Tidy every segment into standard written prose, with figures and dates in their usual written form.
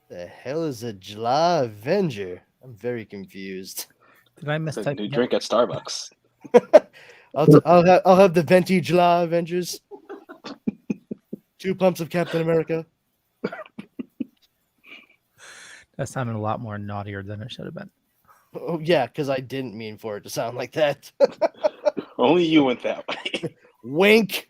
The hell is a JLA Avenger? I'm very confused. Did I It's a mistype? new drink at Starbucks. I'll have the venti JLA Avengers. 2 pumps of Captain America. That sounded a lot more naughtier than it should have been. Oh yeah, because I didn't mean for it to sound like that. Only you went that way. Wink.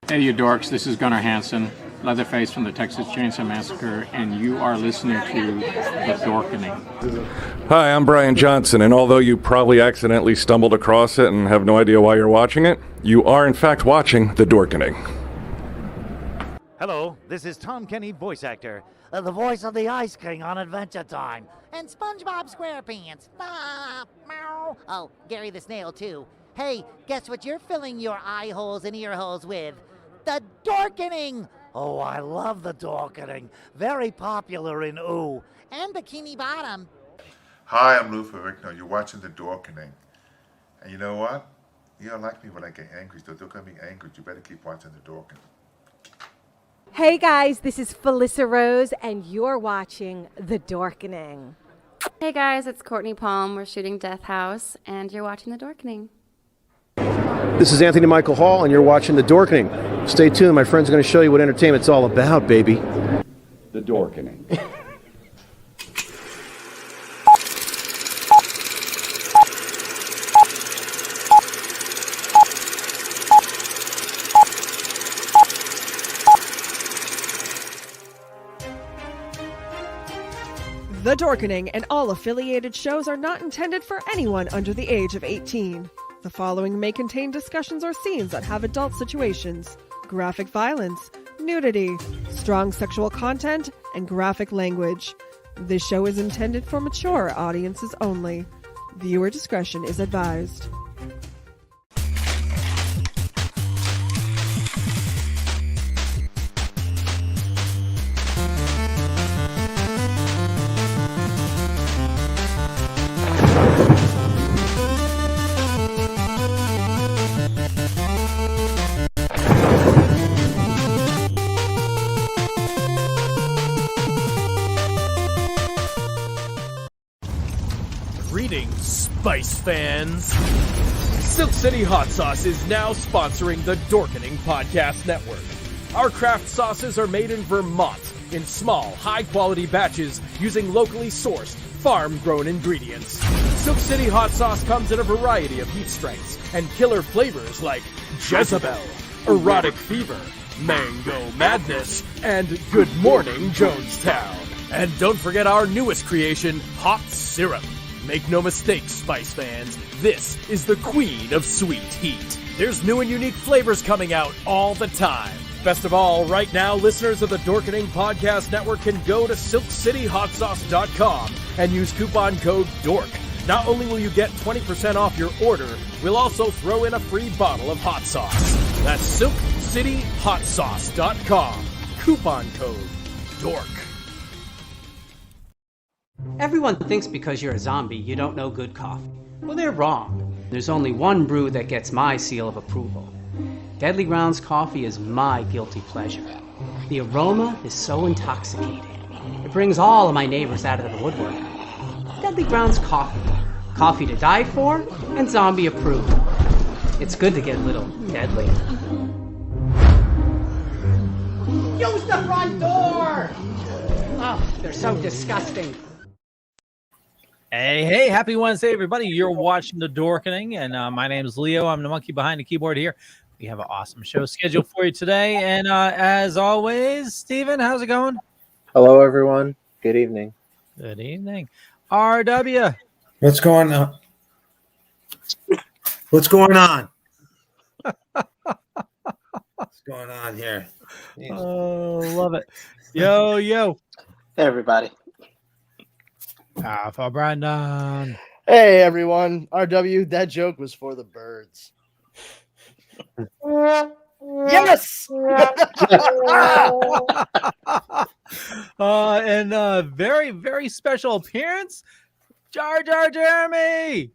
Hey, you dorks, this is Gunnar Hansen, Leatherface from the Texas Chainsaw Massacre, and you are listening to The Dorkening. Hi, I'm Brian Johnson, and although you probably accidentally stumbled across it and have no idea why you're watching it, you are in fact watching The Dorkening. Hello, this is Tom Kenny, voice actor, the voice of the Ice King on Adventure Time, and SpongeBob SquarePants. Ah, meow. Oh, Gary the Snail, too. Hey, guess what you're filling your eye holes and ear holes with? The Dorkening! Oh, I love the Dorkening. Very popular in Ooh. And Bikini Bottom. Hi, I'm Lou Ferrigno. You're watching The Dorkening. And you know what? You don't like me when I get angry, so don't get me angry. You better keep watching The Dorkening. Hey guys, this is Felissa Rose, and you're watching The Dorkening. Hey guys, it's Courtney Palm. We're shooting Death House, and you're watching The Dorkening. This is Anthony Michael Hall, and you're watching The Dorkening. Stay tuned. My friend's going to show you what entertainment's all about, baby. The Dorkening. The Dorkening and all affiliated shows are not intended for anyone under the age of 18. The following may contain discussions or scenes that have adult situations, graphic violence, nudity, strong sexual content, and graphic language. This show is intended for mature audiences only. Viewer discretion is advised. Greetings, Spice fans! Silk City Hot Sauce is now sponsoring the Dorkening Podcast Network. Our craft sauces are made in Vermont in small, high-quality batches using locally sourced, farm-grown ingredients. Silk City Hot Sauce comes in a variety of heat strengths and killer flavors like Jezebel, Erotic Fever, Mango Madness, and Good Morning Jonestown. And don't forget our newest creation, Hot Syrup. Make no mistake, Spice fans, this is the queen of sweet heat. There's new and unique flavors coming out all the time. Best of all, right now, listeners of the Dorkening Podcast Network can go to SilkCityHotSauce.com and use coupon code DORK. Not only will you get 20% off your order, we'll also throw in a free bottle of hot sauce. That's SilkCityHotSauce.com. Coupon code DORK. Everyone thinks because you're a zombie, you don't know good coffee. Well, they're wrong. There's only one brew that gets my seal of approval. Deadly Grounds coffee is my guilty pleasure. The aroma is so intoxicating. It brings all of my neighbors out of the woodwork. Deadly Grounds coffee. Coffee to die for and zombie approved. It's good to get a little deadly. Use the front door! Oh, they're so disgusting. Hey, happy Wednesday, everybody. You're watching The Dorkening, and my name is Leo. I'm the monkey behind the keyboard here. We have an awesome show scheduled for you today, and as always, Steven, how's it going? Hello, everyone. Good evening. Good evening. RW. What's going on? What's going on? What's going on here? Oh, love it. Yo. Hey, everybody. Alpha Brandon. Hey, everyone. RW, that joke was for the birds. Yes! And very, very special appearance, Jar Jar Jeremy.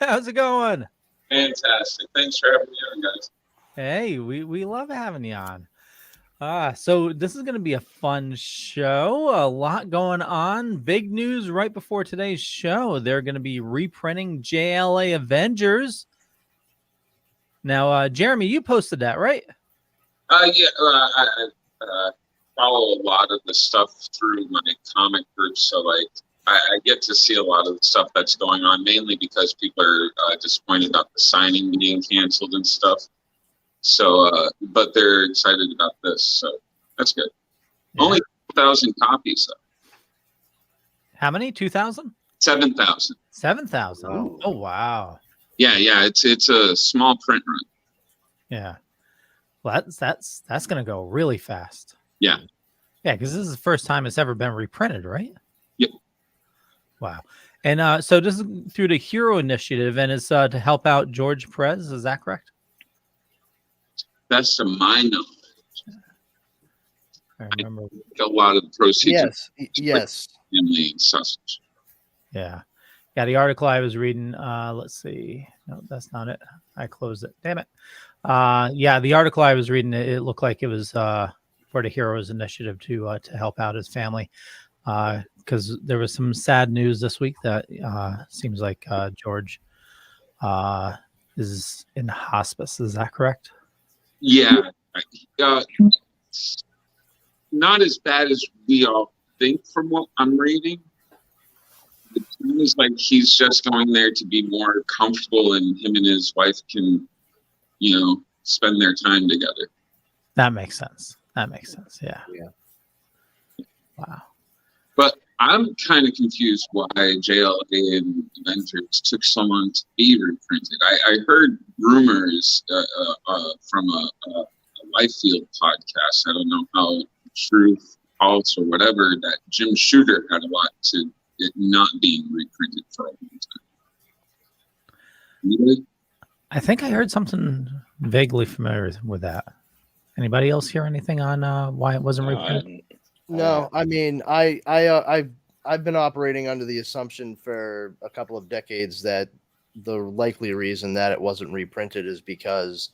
How's it going? Fantastic. Thanks for having me on, guys. Hey, we love having you on. So this is going to be a fun show. A lot going on. Big news right before today's show. They're going to be reprinting JLA Avengers. Now, Jeremy, you posted that, right? Yeah, I follow a lot of the stuff through my comic group, so like I get to see a lot of the stuff that's going on, mainly because people are disappointed about the signing being canceled and stuff. So, but they're excited about this, so that's good. Yeah. Only 2,000 copies, though. How many? 2,000? 7,000. 7,000. Oh, wow. Yeah, it's a small print run. Yeah. Well, that's going to go really fast. Yeah. Yeah, because this is the first time it's ever been reprinted, right? Yep. Wow. And so this is through the Hero Initiative, and it's to help out George Perez. Is that correct? That's to my knowledge. I remember a lot of the proceeds. Yes. Family and sausage. Yeah. Yeah, the article I was reading, let's see. No, that's not it. I closed it. Damn it. Yeah, the article I was reading, it looked like it was for the Heroes Initiative to help out his family. Because there was some sad news this week that seems like George is in hospice. Is that correct? Yeah. Not as bad as we all think from what I'm reading. It seems like he's just going there to be more comfortable, and him and his wife can, spend their time together. That makes sense. Yeah. Wow. But I'm kind of confused why JLA and Avengers took so long to be reprinted. I heard rumors from a Lifefield podcast. I don't know how true, false, or whatever, that Jim Shooter had a lot to it not being reprinted for a long time. Really? I think I heard something vaguely familiar with that. Anybody else hear anything on why it wasn't reprinted? No, I mean, I've been operating under the assumption for a couple of decades that the likely reason that it wasn't reprinted is because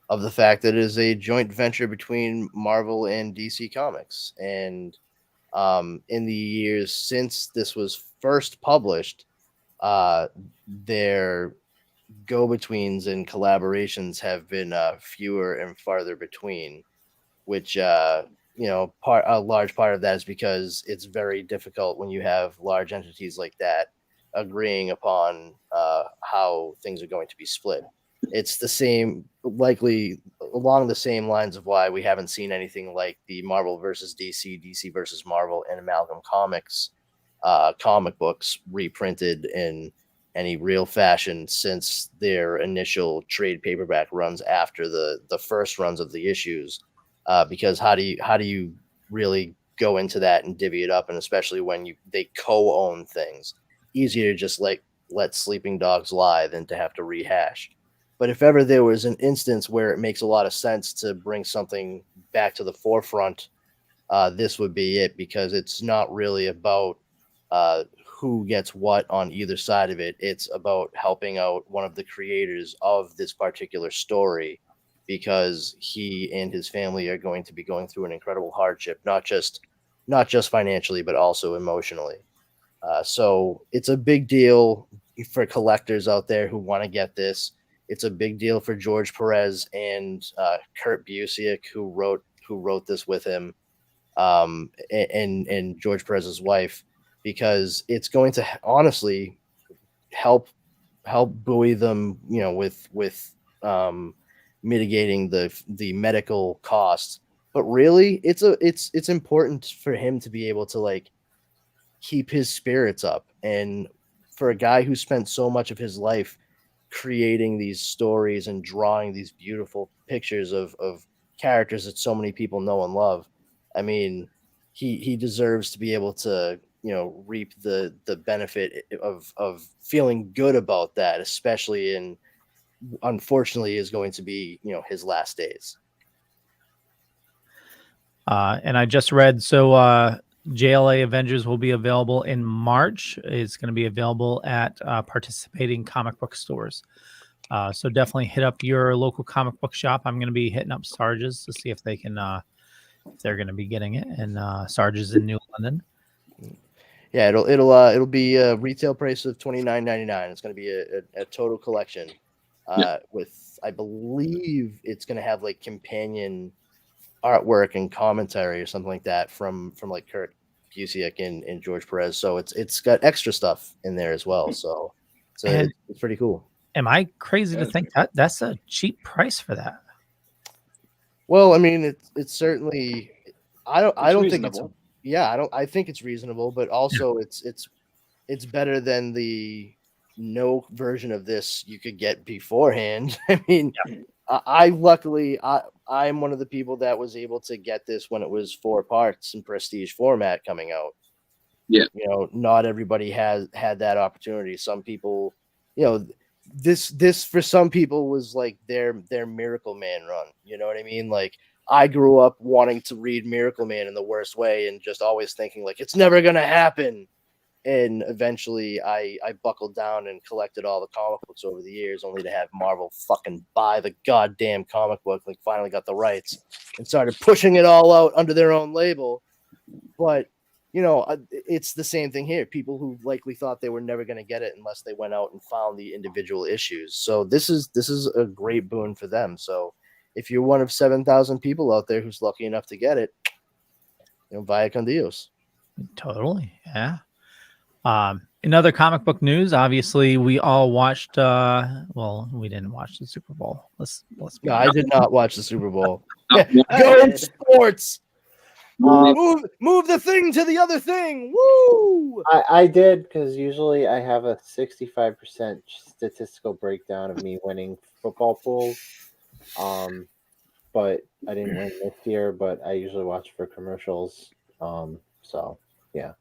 of the fact that it is a joint venture between Marvel and DC Comics. And in the years since this was first published, their go-betweens and collaborations have been fewer and farther between, which a large part of that is because it's very difficult when you have large entities like that agreeing upon how things are going to be split. it's the same, likely along the same lines of why we haven't seen anything like the Marvel versus DC, DC versus Marvel, and Amalgam Comics comic books reprinted in any real fashion since their initial trade paperback runs after the first runs of the issues. Because how do you really go into that and divvy it up, and especially when they co-own things, easier to just like let sleeping dogs lie than to have to rehash. But if ever there was an instance where it makes a lot of sense to bring something back to the forefront, this would be it, because it's not really about who gets what on either side of it. It's about helping out one of the creators of this particular story, because he and his family are going to be going through an incredible hardship, not just financially, but also emotionally. So it's a big deal for collectors out there who want to get this. It's a big deal for George Perez and Kurt Busiek, who wrote this with him, and George Perez's wife, because it's going to honestly help buoy them, with mitigating the medical costs. But really, it's important for him to be able to like keep his spirits up, and for a guy who spent so much of his life creating these stories and drawing these beautiful pictures of characters that so many people know and love, I mean, he deserves to be able to reap the benefit of feeling good about that, especially in, unfortunately, is going to be his last days. And I just read, so JLA Avengers will be available in March. It's going to be available at participating comic book stores. So definitely hit up your local comic book shop. I'm going to be hitting up Sarge's to see if they can, if they're going to be getting it. And Sarge's in New London. Yeah, it'll be a retail price of $29.99. It's going to be a total collection, with, I believe it's going to have like companion artwork and commentary or something like that from like Kurt Busiek and George Perez. So it's got extra stuff in there as well. So it's pretty cool. Am I crazy to think that that's a cheap price for that? Well, I mean, it's certainly, I don't think it's, reasonable. I think it's reasonable, but also it's better than the no version of this you could get beforehand. I mean, I'm one of the people that was able to get this when it was 4 parts in prestige format coming out. Yeah. Not everybody had that opportunity. Some people, this for some people was like their Miracle Man run. You know what I mean? Like, I grew up wanting to read Miracle Man in the worst way and just always thinking like it's never going to happen. And eventually I buckled down and collected all the comic books over the years, only to have Marvel fucking buy the goddamn comic book, like finally got the rights and started pushing it all out under their own label. But, it's the same thing here. People who likely thought they were never going to get it unless they went out and found the individual issues. So this is a great boon for them. So if you're one of 7,000 people out there who's lucky enough to get it, vaya con Dios. Totally. Yeah. In other comic book news, obviously we all watched, well, we didn't watch the Super Bowl. Let's No, I did not watch the Super Bowl. Go sports. Move the thing to the other thing. Woo! I did, because usually I have a 65% statistical breakdown of me winning football pools. But I didn't win this year, but I usually watch for commercials. So yeah.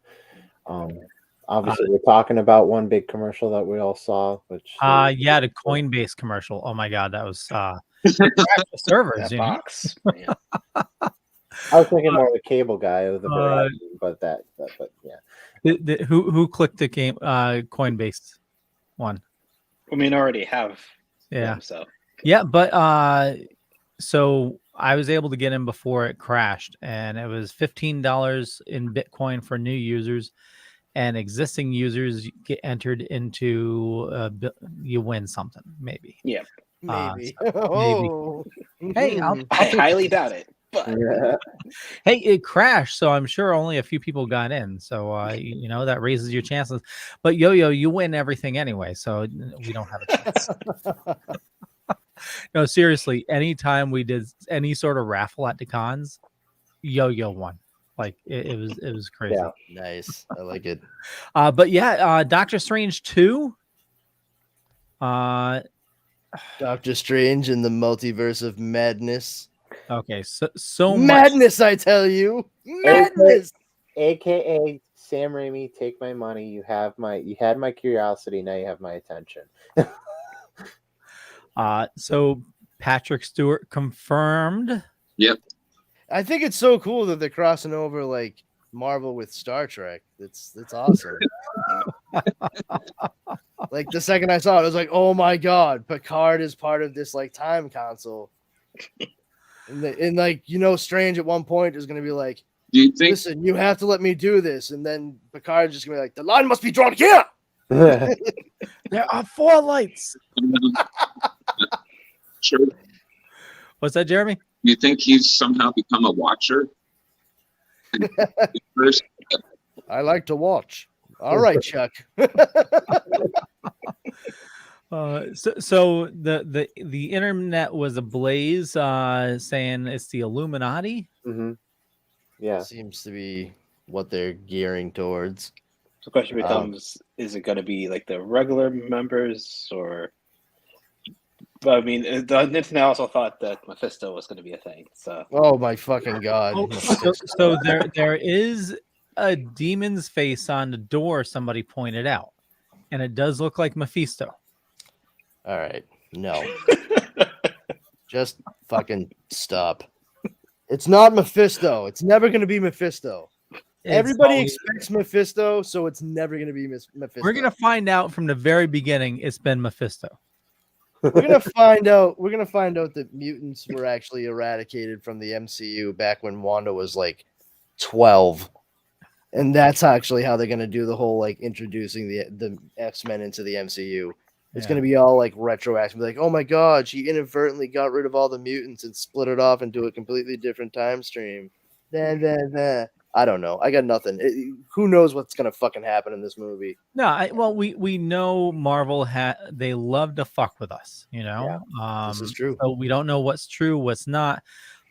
Obviously we're talking about one big commercial that we all saw, which yeah, the Coinbase commercial. Oh my god, that was the servers, box. I was thinking more of the cable guy of the Verizon, but yeah. Who clicked the game Coinbase one? I mean, already have. Yeah. Them, so yeah, but so I was able to get in before it crashed, and it was $15 in Bitcoin for new users, and existing users get entered into you win something, maybe. Yeah, maybe. So maybe. Hey, I highly doubt it. But hey, it crashed, so I'm sure only a few people got in. So that raises your chances. But Yo-Yo, you win everything anyway, so we don't have a chance. No, seriously, anytime we did any sort of raffle at the cons, Yo-Yo won. Like it was crazy. Yeah. Nice. I like it. But yeah, Doctor Strange 2. Doctor Strange in the Multiverse of Madness. Okay, so madness, I tell you, madness. AKA Sam Raimi, take my money. You had my curiosity. Now you have my attention. So Patrick Stewart confirmed. Yep. I think it's so cool that they're crossing over like Marvel with Star Trek. It's awesome. Like the second I saw it, I was like, "Oh my god, Picard is part of this like time console." And like Strange at one point is going to be like, "Do you think? Listen, you have to let me do this," and then Picard's just going to be like, "The line must be drawn here." There are 4 lights. Sure. What's that, Jeremy? You think he's somehow become a watcher? First, I like to watch. All right, Chuck. So the internet was ablaze, saying it's the Illuminati. Mm-hmm. Yeah, seems to be what they're gearing towards. So the question becomes: is it going to be like the regular members, or? But I mean, the internet also thought that Mephisto was going to be a thing. So. Oh my fucking god! So there is a demon's face on the door. Somebody pointed out, and it does look like Mephisto. All right, no, just fucking stop. It's not Mephisto. It's never going to be Mephisto. Everybody expects Mephisto, so it's never going to be Mephisto. We're going to find out from the very beginning it's been Mephisto. We're gonna find out that mutants were actually eradicated from the MCU back when Wanda was like 12, and that's actually how they're gonna do the whole like introducing the X-Men into the MCU. It's gonna be all like retroactive, like, oh my god, she inadvertently got rid of all the mutants and split it off into a completely different time stream. I don't know. I got nothing. Who knows what's gonna fucking happen in this movie? No, well, we know Marvel they love to fuck with us, Yeah, this is true. So we don't know what's true, what's not.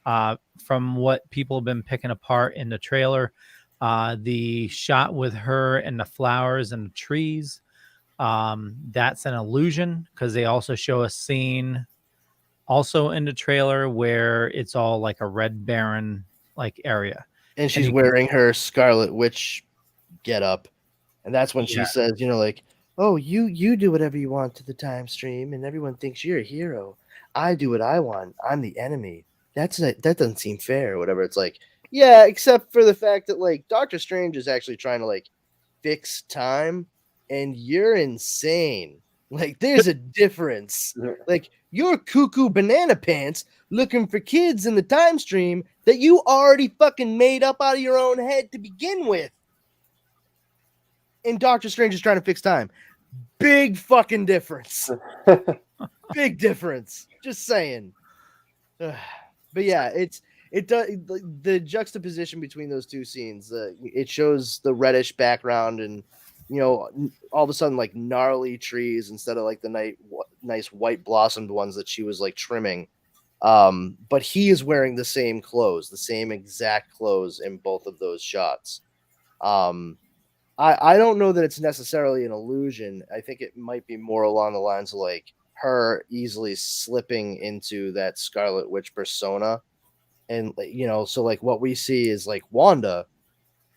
From what people have been picking apart in the trailer, the shot with her and the flowers and the trees, that's an illusion because they also show a scene also in the trailer where it's all like a red barren like area. And she's wearing her Scarlet Witch getup, and that's when she says, like, "Oh, you do whatever you want to the time stream, and everyone thinks you're a hero. I do what I want. I'm the enemy. That doesn't seem fair, or whatever." It's like, yeah, except for the fact that like Doctor Strange is actually trying to like fix time, and you're insane. Like, there's a difference. Like, you're cuckoo banana pants looking for kids in the time stream that you already fucking made up out of your own head to begin with. And Doctor Strange is trying to fix time. Big fucking difference. Big difference. Just saying. But yeah, it does the juxtaposition between those two scenes. It shows the reddish background and all of a sudden like gnarly trees instead of like the nice white blossomed ones that she was like trimming. But he is wearing the same clothes, the same exact clothes in both of those shots. I don't know that it's necessarily an illusion. I think it might be more along the lines of like her easily slipping into that Scarlet Witch persona. And so like what we see is like Wanda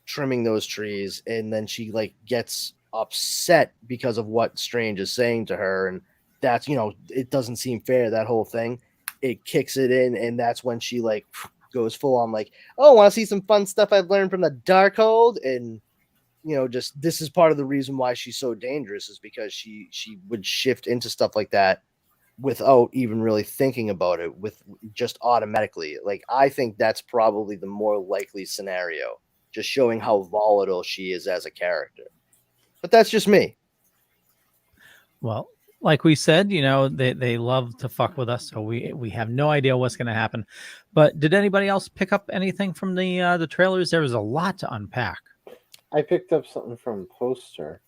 trimming those trees, and then she like gets upset because of what Strange is saying to her, and that's it doesn't seem fair, that whole thing. It kicks it in, and that's when she like goes full on like, oh, want to see some fun stuff I've learned from the Darkhold? And just this is part of the reason why she's so dangerous, is because she would shift into stuff like that without even really thinking about it, with just automatically. Like, I think that's probably the more likely scenario, just showing how volatile she is as a character. But that's just me. Well, like we said, they love to fuck with us, so we have no idea what's going to happen. But did anybody else pick up anything from the trailers? There was a lot to unpack. I picked up something from poster.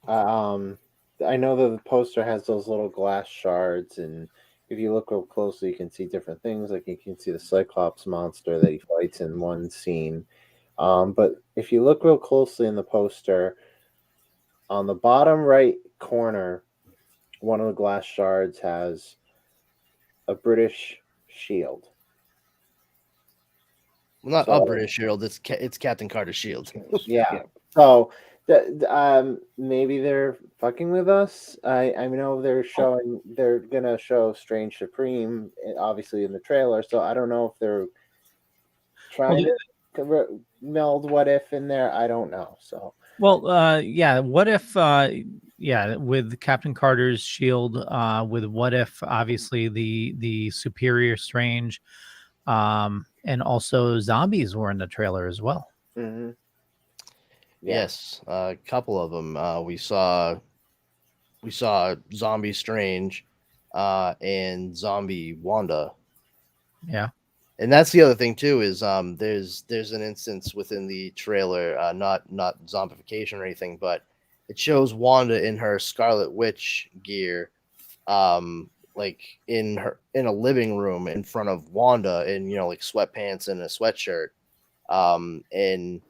I know that the poster has those little glass shards, and if you look real closely, you can see different things. Like you can see the Cyclops monster that he fights in one scene. But if you look real closely in the poster, on the bottom right corner, one of the glass shards has a British shield. Well, not a British shield. It's Captain Carter's shield. Yeah. So maybe they're fucking with us. I know they're gonna show Strange Supreme, obviously in the trailer. So I don't know if they're trying to meld What If in there. I don't know. So yeah. What if? With Captain Carter's shield, with What If, obviously the superior Strange, and also zombies were in the trailer as well. Mm-hmm. Yes, a couple of them. We saw Zombie Strange, and Zombie Wanda. Yeah, and that's the other thing too is there's an instance within the trailer, not zombification or anything, but it shows Wanda in her Scarlet Witch gear, like in a living room in front of Wanda in like sweatpants and a sweatshirt, and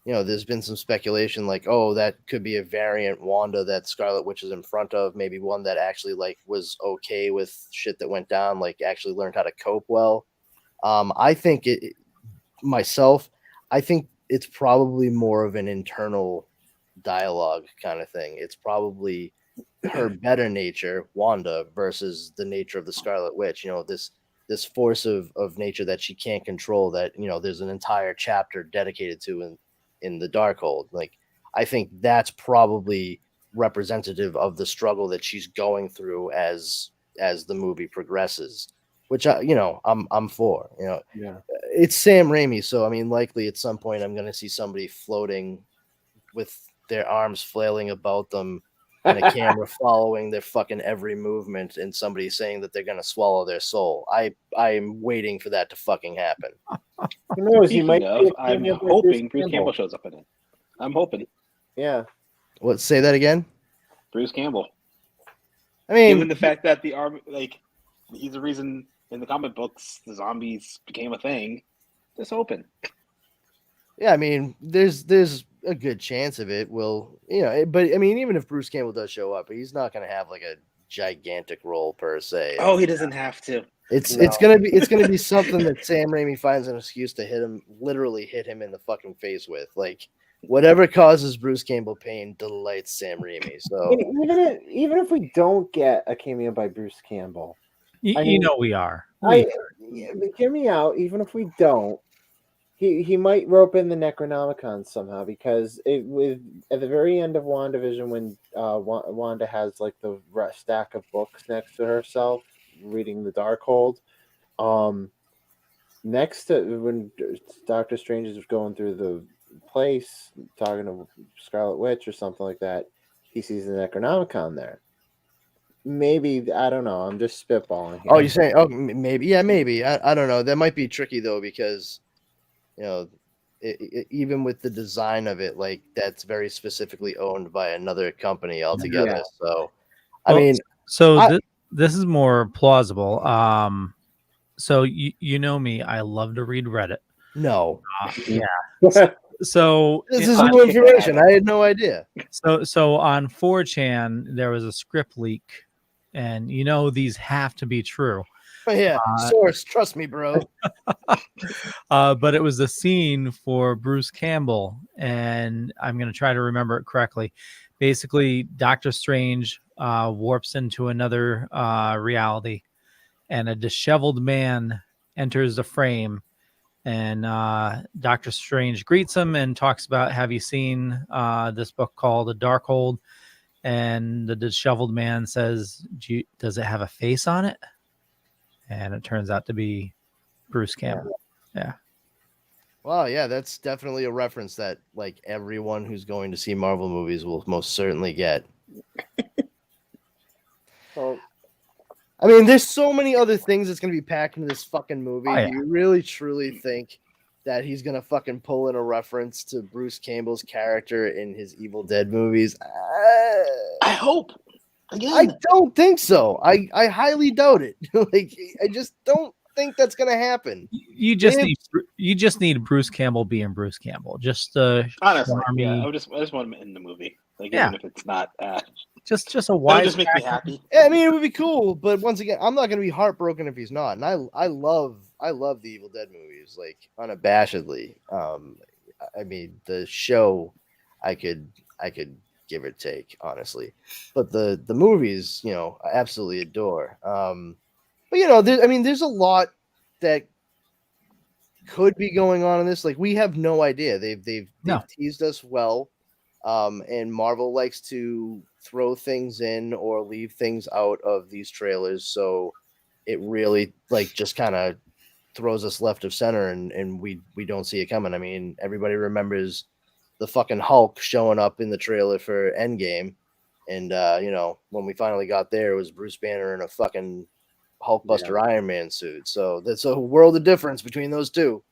there's been some speculation like, oh, that could be a variant Wanda that Scarlet Witch is in front of, maybe one that actually like was okay with shit that went down, like actually learned how to cope well. I think I think it's probably more of an internal dialogue kind of thing. It's probably her better nature, Wanda, versus the nature of the Scarlet Witch. This force of nature that she can't control, that there's an entire chapter dedicated to in the Darkhold. Like, I think that's probably representative of the struggle that she's going through as the movie progresses, which I'm for. Yeah. It's Sam Raimi, so I mean, likely at some point I'm going to see somebody floating with their arms flailing about them and a camera following their fucking every movement, and somebody saying that they're going to swallow their soul. I'm waiting for that to fucking happen. Who knows? Speaking of, I'm hoping Bruce Campbell shows up in it. I'm hoping. Yeah. What? Say that again? Bruce Campbell. I mean, given the fact that the army, like, he's the reason in the comic books the zombies became a thing. Just hoping. Yeah, I mean, there's a good chance of it. But I mean, even if Bruce Campbell does show up, he's not going to have like a gigantic role per se. Oh, he doesn't have to. It's gonna be something that Sam Raimi finds an excuse to literally hit him in the fucking face with. Like, whatever causes Bruce Campbell pain delights Sam Raimi. So even if we don't get a cameo by Bruce Campbell, we are. Hear me out. Even if we don't, he might rope in the Necronomicon somehow, because at the very end of WandaVision, when Wanda has like the stack of books next to herself reading the Darkhold, next to when Doctor Strange is going through the place talking to Scarlet Witch or something like that, he sees the Necronomicon there. Maybe, I don't know, I'm just spitballing here. Oh, you're saying, maybe. Yeah, maybe. I don't know. That might be tricky though, because even with the design of it, like, that's very specifically owned by another company altogether. Yeah. So this is more plausible. So you know me, I love to read Reddit. No. Yeah. So this is new information. I had no idea. So on 4chan there was a script leak, and these have to be true. Oh, yeah, source, trust me, bro. But it was a scene for Bruce Campbell, and I'm going to try to remember it correctly. Basically, Doctor Strange warps into another reality, and a disheveled man enters the frame, and Doctor Strange greets him and talks about, have you seen this book called The Darkhold? And the disheveled man says, does it have a face on it? And it turns out to be Bruce Campbell. Yeah. Well, yeah, that's definitely a reference that like everyone who's going to see Marvel movies will most certainly get. Well, I mean, there's so many other things that's going to be packed into this fucking movie. Oh, yeah. Do you really, truly think that he's going to fucking pull in a reference to Bruce Campbell's character in his Evil Dead movies? I hope. I don't think so. I highly doubt it. Like, I just don't think that's gonna happen. You just need Bruce Campbell being Bruce Campbell. Just Honestly, charmy, yeah. I just want him in the movie, like Yeah. even if it's not. just a That would wise. just make me happy. Yeah, I mean, it would be cool, but once again, I'm not gonna be heartbroken if he's not. And I love the Evil Dead movies, like, unabashedly. I mean, the show, I could give or take, honestly, but the movies, I absolutely adore. But there's a lot that could be going on in this. Like, we have no idea. They've teased us well, and Marvel likes to throw things in or leave things out of these trailers, so it really, like, just kind of throws us left of center, and we don't see it coming. I mean, everybody remembers the fucking Hulk showing up in the trailer for Endgame, and when we finally got there, it was Bruce Banner in a fucking Hulkbuster Iron Man suit. So that's a world of difference between those two.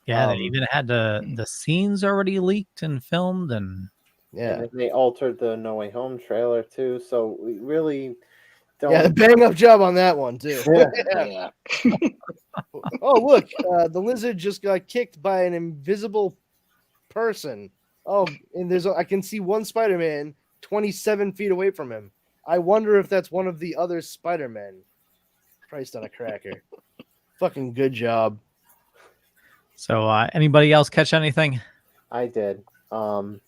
Yeah, they even had the scenes already leaked and filmed, and And then they altered the No Way Home trailer too, so we really don't. Yeah, bang up job on that one too. Yeah. Oh, look, the lizard just got kicked by an invisible person. Oh, and I can see one Spider-Man 27 feet away from him. I wonder if that's one of the other Spider-Men. Christ on a cracker. Fucking good job. So, anybody else catch anything? I did. 2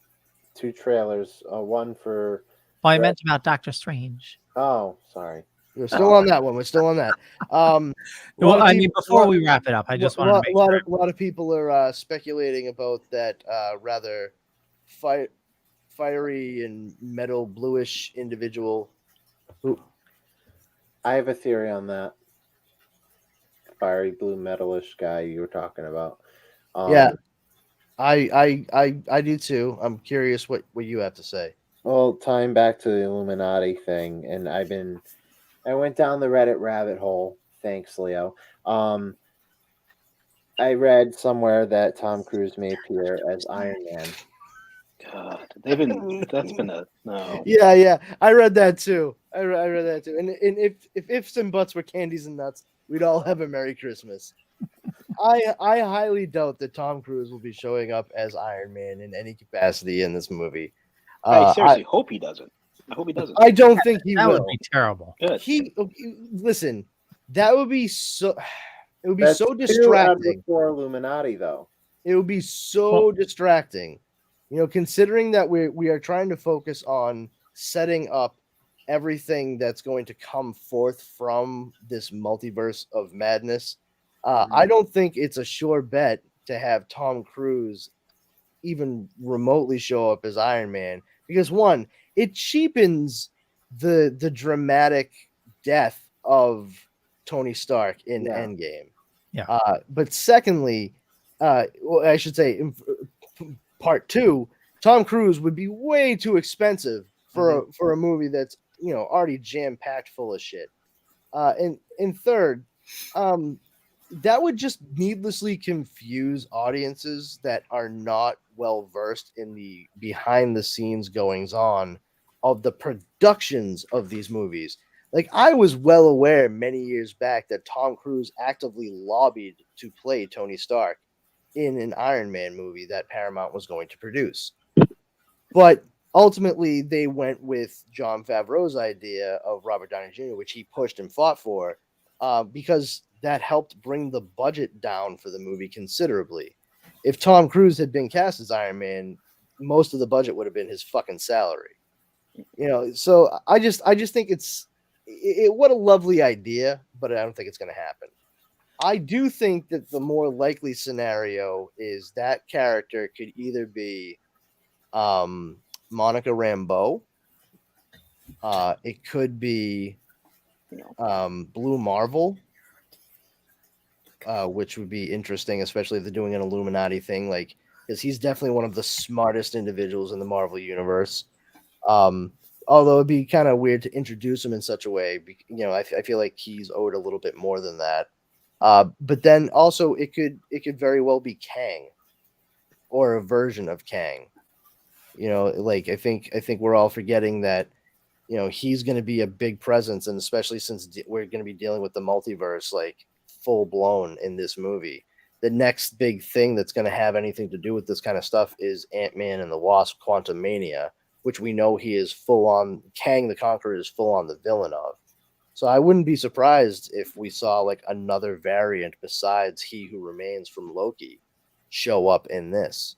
trailers. One for. Oh, I meant about Doctor Strange. Oh, sorry. We're still on that one. We're still on that. Well, I mean, before we wrap it up, I just want to make sure. A lot of people are speculating about that rather fiery and metal bluish individual. Who? I have a theory on that. Fiery blue metalish guy you were talking about. Yeah, I do too. I'm curious what you have to say. Well, tying back to the Illuminati thing, and I went down the Reddit rabbit hole. Thanks, Leo. I read somewhere that Tom Cruise may appear as Iron Man. God, that's been a no. Yeah, I read that too. I read that too. And if ifs and buts were candies and nuts, we'd all have a Merry Christmas. I highly doubt that Tom Cruise will be showing up as Iron Man in any capacity in this movie. I seriously hope he doesn't. I hope he doesn't. I don't think he will. That would be terrible. Good. Listen, that would be so. It would be That's so 2 distracting. for Illuminati, though. It would be so distracting. Considering that we are trying to focus on setting up everything that's going to come forth from this multiverse of madness, I don't think it's a sure bet to have Tom Cruise even remotely show up as Iron Man, because one, it cheapens the dramatic death of Tony Stark in Endgame. Yeah. But secondly, well, I should say, in part 2, Tom Cruise would be way too expensive for a movie that's already jam packed full of shit. And third, that would just needlessly confuse audiences that are not well versed in the behind the scenes goings on of the productions of these movies. Like, I was well aware many years back that Tom Cruise actively lobbied to play Tony Stark in an Iron Man movie that Paramount was going to produce. But ultimately, they went with Jon Favreau's idea of Robert Downey Jr., which he pushed and fought for, because that helped bring the budget down for the movie considerably. If Tom Cruise had been cast as Iron Man, most of the budget would have been his fucking salary. So I just think what a lovely idea, but I don't think it's going to happen. I do think that the more likely scenario is that character could either be Monica Rambeau, it could be Blue Marvel, which would be interesting, especially if they're doing an Illuminati thing, like, because he's definitely one of the smartest individuals in the Marvel universe. Although it'd be kind of weird to introduce him in such a way, I feel like he's owed a little bit more than that. But then also it could very well be Kang, or a version of Kang. Like, I think we're all forgetting that he's going to be a big presence, and especially since we're going to be dealing with the multiverse like full blown in this movie. The next big thing that's going to have anything to do with this kind of stuff is Ant-Man and the Wasp: Quantumania, which we know he is full on. Kang the Conqueror is full on the villain of. So I wouldn't be surprised if we saw like another variant besides He Who Remains from Loki show up in this.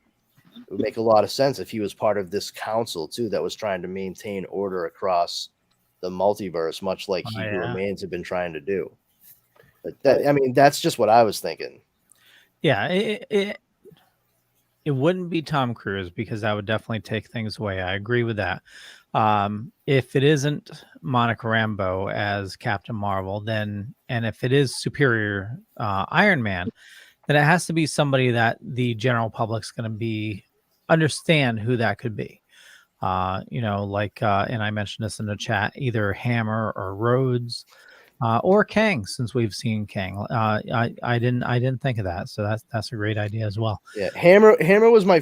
It would make a lot of sense if he was part of this council too that was trying to maintain order across the multiverse, much like He Who Remains had been trying to do. But that's just what I was thinking. Yeah, it wouldn't be Tom Cruise because that would definitely take things away. I agree with that. If it isn't Monica Rambeau as Captain Marvel, and if it is Superior Iron Man, then it has to be somebody that the general public's going to understand who that could be. And I mentioned this in the chat, either Hammer or Rhodes, or Kang, since we've seen Kang. I didn't think of that, so that's a great idea as well. Yeah, Hammer was my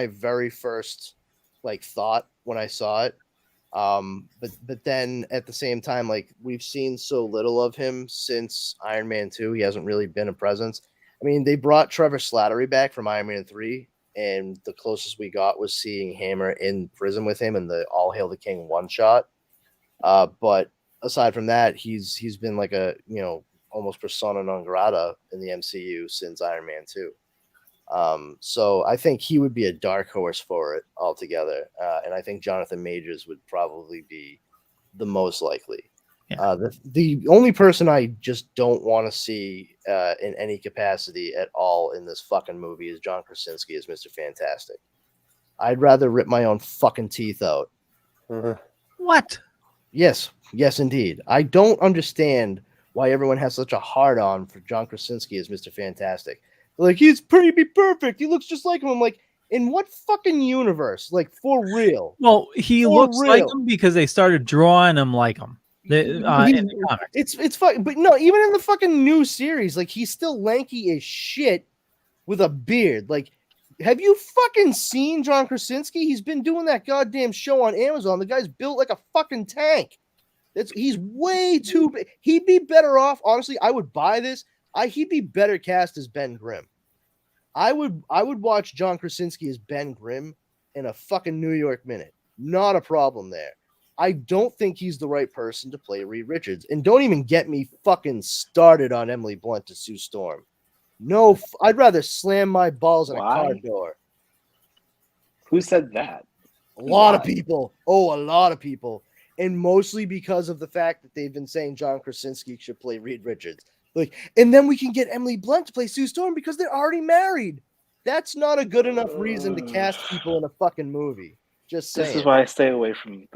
very first thought when I saw it. But then at the same time, we've seen so little of him since Iron Man 2. He hasn't really been a presence. I mean, they brought Trevor Slattery back from Iron Man 3, and the closest we got was seeing Hammer in prison with him in the All Hail the King one shot. But aside from that, he's been like a almost persona non grata in the MCU since Iron Man 2. So I think he would be a dark horse for it altogether, and I think Jonathan Majors would probably be the most likely. Yeah. The only person I just don't want to see in any capacity at all in this fucking movie is John Krasinski as Mr. Fantastic. I'd rather rip my own fucking teeth out. What? Yes, indeed. I don't understand why everyone has such a hard-on for John Krasinski as Mr. Fantastic. Like, he's pretty perfect. He looks just like him. I'm like, in what fucking universe? Like, for real? Well, he looks like him because they started drawing him like him. In the comics. It's fucking, but no, even in the fucking new series, like, he's still lanky as shit with a beard. Like, have you fucking seen John Krasinski? He's been doing that goddamn show on Amazon. The guy's built like a fucking tank. He's way too big. He'd be better off. Honestly, I would buy this. He'd be better cast as Ben Grimm. I would watch John Krasinski as Ben Grimm in a fucking New York Minute. Not a problem there. I don't think he's the right person to play Reed Richards. And don't even get me fucking started on Emily Blunt to Sue Storm. No, I'd rather slam my balls in a car door. Who said that? A lot of people. Oh, a lot of people. And mostly because of the fact that they've been saying John Krasinski should play Reed Richards. And then we can get Emily Blunt to play Sue Storm because they're already married. That's not a good enough reason to cast people in a fucking movie. Just saying. This is why I stay away from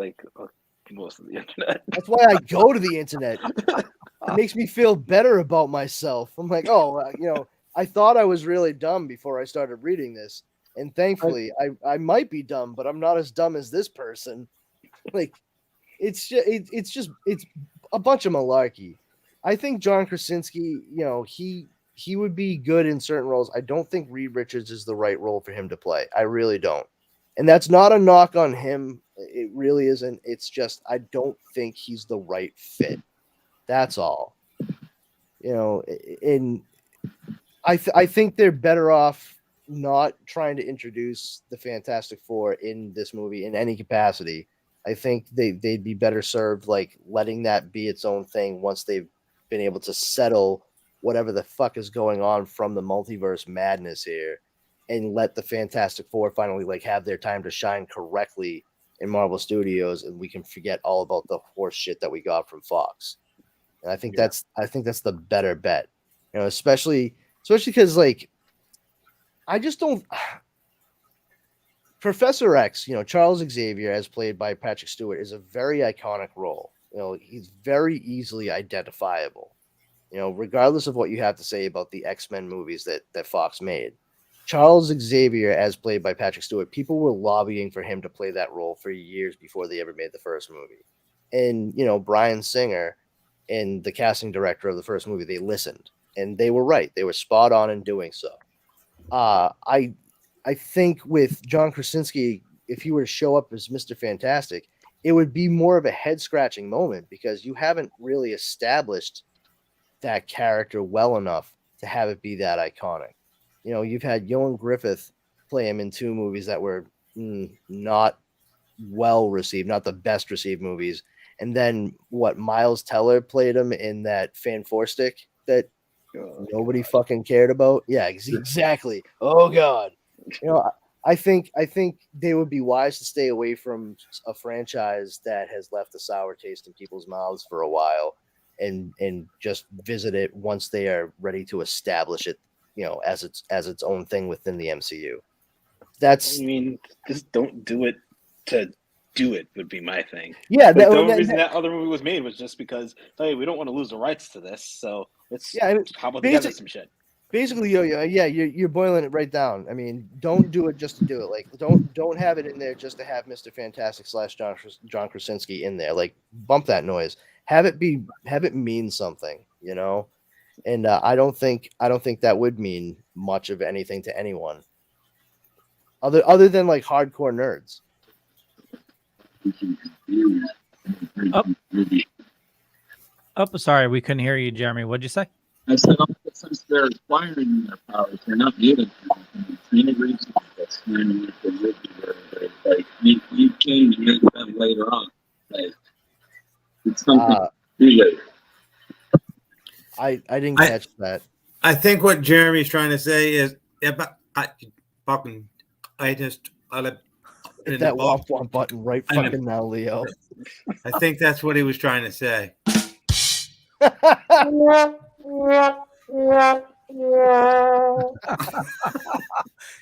most of the internet. That's why I go to the internet. It makes me feel better about myself. I'm like, I thought I was really dumb before I started reading this, and thankfully, I might be dumb, but I'm not as dumb as this person. It's a bunch of malarkey. I think John Krasinski, he would be good in certain roles. I don't think Reed Richards is the right role for him to play. I really don't. And that's not a knock on him. It really isn't. It's just I don't think he's the right fit. That's all. And I think they're better off not trying to introduce the Fantastic Four in this movie in any capacity. I think they'd be better served letting that be its own thing once they've been able to settle whatever the fuck is going on from the multiverse madness here, and let the Fantastic Four finally have their time to shine correctly in Marvel Studios, and we can forget all about the horse shit that we got from Fox. And I think that's the better bet, especially because I just don't. Professor X, Charles Xavier, as played by Patrick Stewart, is a very iconic role. He's very easily identifiable. Regardless of what you have to say about the X-Men movies that Fox made. Charles Xavier, as played by Patrick Stewart, people were lobbying for him to play that role for years before they ever made the first movie. And, Bryan Singer and the casting director of the first movie, they listened. And they were right. They were spot on in doing so. I think with John Krasinski, if he were to show up as Mr. Fantastic, it would be more of a head scratching moment because you haven't really established that character well enough to have it be that iconic. You know, you've had Yohan Griffith play him in 2 movies that were not well received, not the best received movies. And then what, Miles Teller played him in that Fan 4 stick that nobody fucking cared about. Yeah, exactly. Oh God. You know, I think they would be wise to stay away from a franchise that has left a sour taste in people's mouths for a while and just visit it once they are ready to establish it, you know, as its own thing within the MCU. That's, I mean, just don't do it to do it would be my thing. Yeah, like, the only reason that other movie was made was just because, hey, we don't want to lose the rights to this, so let's hobble together some shit. Basically, you're boiling it right down. I mean, don't do it just to do it. Like, don't have it in there just to have Mr. Fantastic / John Krasinski in there. Like, bump that noise. Have it mean something, you know. And I don't think that would mean much of anything to anyone, other than like hardcore nerds. Oh, sorry, we couldn't hear you, Jeremy. What'd you say? I said, since they're acquiring their powers, they're not mutant. Any reason that's kind of like you change make them later on. Like, it's something too late. I didn't catch that. I think what Jeremy's trying to say is, Hit that womp button right fucking now, Leo. I think that's what he was trying to say.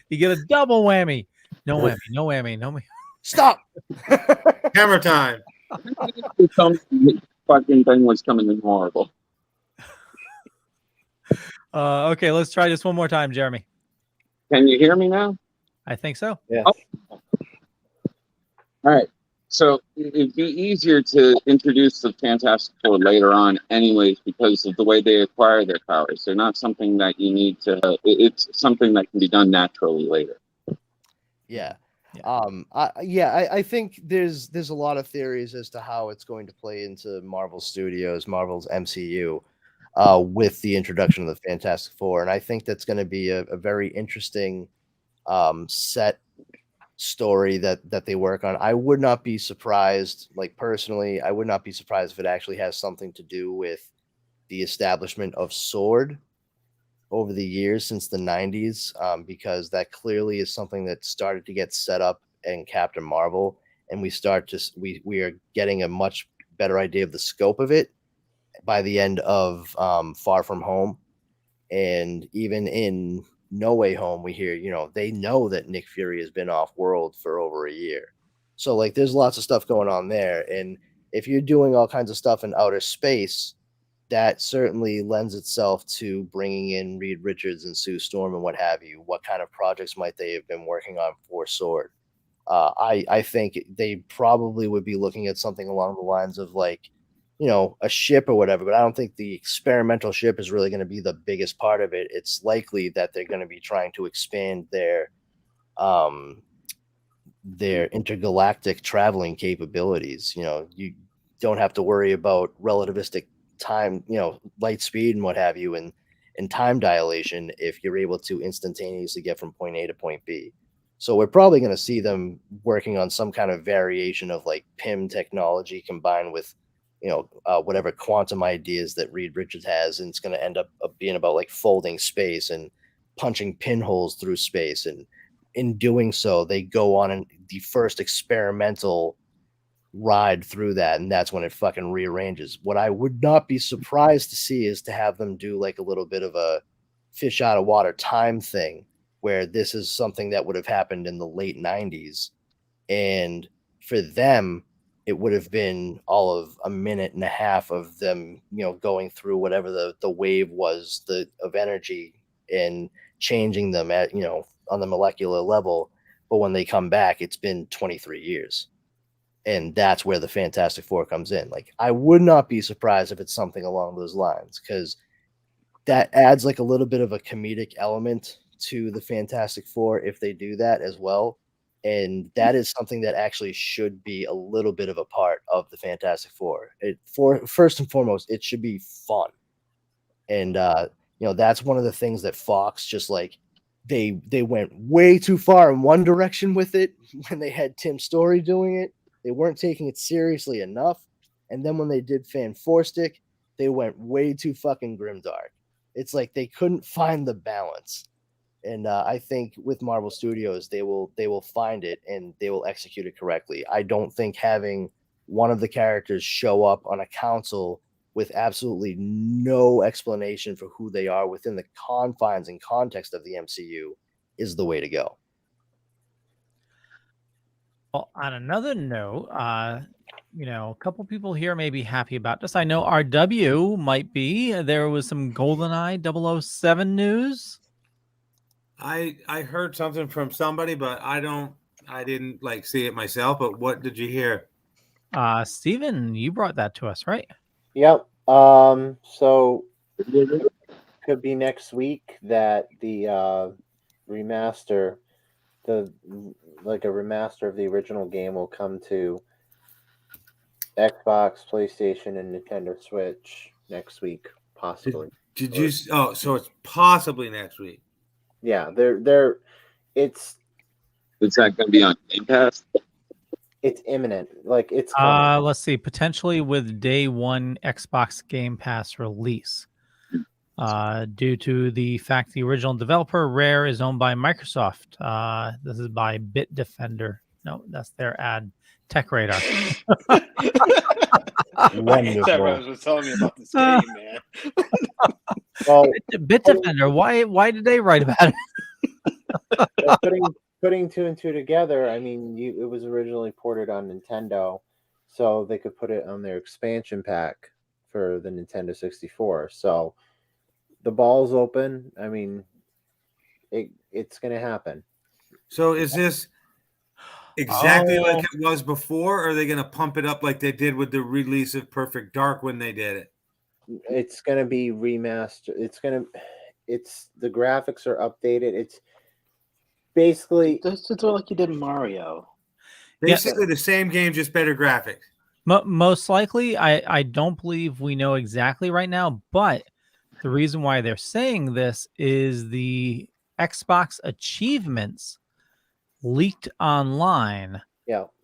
You get a double whammy. No whammy, no whammy, no whammy. Stop. Camera time. The fucking thing was coming in horrible. Okay, let's try this one more time, Jeremy. Can you hear me now? I think so. Yeah. Oh. All right. So it'd be easier to introduce the Fantastic Four later on anyways because of the way they acquire their powers. They're not something that you need to, it's something that can be done naturally later. Yeah. I think there's a lot of theories as to how it's going to play into Marvel Studios, Marvel's MCU, with the introduction of the Fantastic Four. And I think that's going to be a very interesting set story that they work on. I would not be surprised, like personally, I would not be surprised if it actually has something to do with the establishment of S.W.O.R.D. over the years since the 90s, because that clearly is something that started to get set up in Captain Marvel, and we are getting a much better idea of the scope of it by the end of Far From Home. And even in No Way Home, we hear, they know that Nick Fury has been off world for over a year. So like there's lots of stuff going on there. And if you're doing all kinds of stuff in outer space, that certainly lends itself to bringing in Reed Richards and Sue Storm and what have you. What kind of projects might they have been working on for S.W.O.R.D.? I think they probably would be looking at something along the lines of like, a ship or whatever, but I don't think the experimental ship is really going to be the biggest part of it. It's likely that they're going to be trying to expand their intergalactic traveling capabilities. You don't have to worry about relativistic time, light speed and what have you, and time dilation if you're able to instantaneously get from point A to point B. So we're probably going to see them working on some kind of variation of like PIM technology combined with whatever quantum ideas that Reed Richards has, and it's going to end up being about like folding space and punching pinholes through space. And in doing so, they go on the first experimental ride through that, and that's when it fucking rearranges. What I would not be surprised to see is to have them do like a little bit of a fish out of water time thing, where this is something that would have happened in the late 90s, and for them it would have been all of a minute and a half of them, going through whatever the wave was of energy and changing them at, on the molecular level. But when they come back, it's been 23 years. And that's where the Fantastic Four comes in. Like, I would not be surprised if it's something along those lines, because that adds like a little bit of a comedic element to the Fantastic Four if they do that as well. And that is something that actually should be a little bit of a part of the Fantastic Four. First and foremost, it should be fun. And that's one of the things that Fox just like they went way too far in one direction with it when they had Tim Story doing it. They weren't taking it seriously enough. And then when they did Fan Four Stick, they went way too fucking grimdark. It's like they couldn't find the balance. And I think with Marvel Studios, they will find it and they will execute it correctly. I don't think having one of the characters show up on a council with absolutely no explanation for who they are within the confines and context of the MCU is the way to go. Well, on another note, a couple people here may be happy about this. I know RW might be. There was some GoldenEye 007 news. I heard something from somebody, but I didn't like see it myself. But what did you hear? Steven, you brought that to us, right? Yep. So could be next week that the remaster, a remaster of the original game will come to Xbox, PlayStation, and Nintendo Switch next week, possibly. Did you? Oh, so it's possibly next week. Yeah, it's. Is that going to be on Game Pass? It's imminent. Like it's. Let's see. Potentially with day one Xbox Game Pass release, due to the fact the original developer Rare is owned by Microsoft. This is by Bitdefender. No, that's their ad. Tech Radar. Wonderful. Was telling me about this game, man. Well, Bitdefender. Why did they write about it? Putting two and two together. I mean, it was originally ported on Nintendo, so they could put it on their expansion pack for the Nintendo 64. So the ball's open. I mean, it's going to happen. So is this exactly like it was before, or are they going to pump it up like they did with the release of Perfect Dark when they did it? It's going to be remastered. The graphics are updated. It's basically it's like you did in Mario. Basically the same game, just better graphics. Most likely, I don't believe we know exactly right now, but the reason why they're saying this is the Xbox achievements leaked online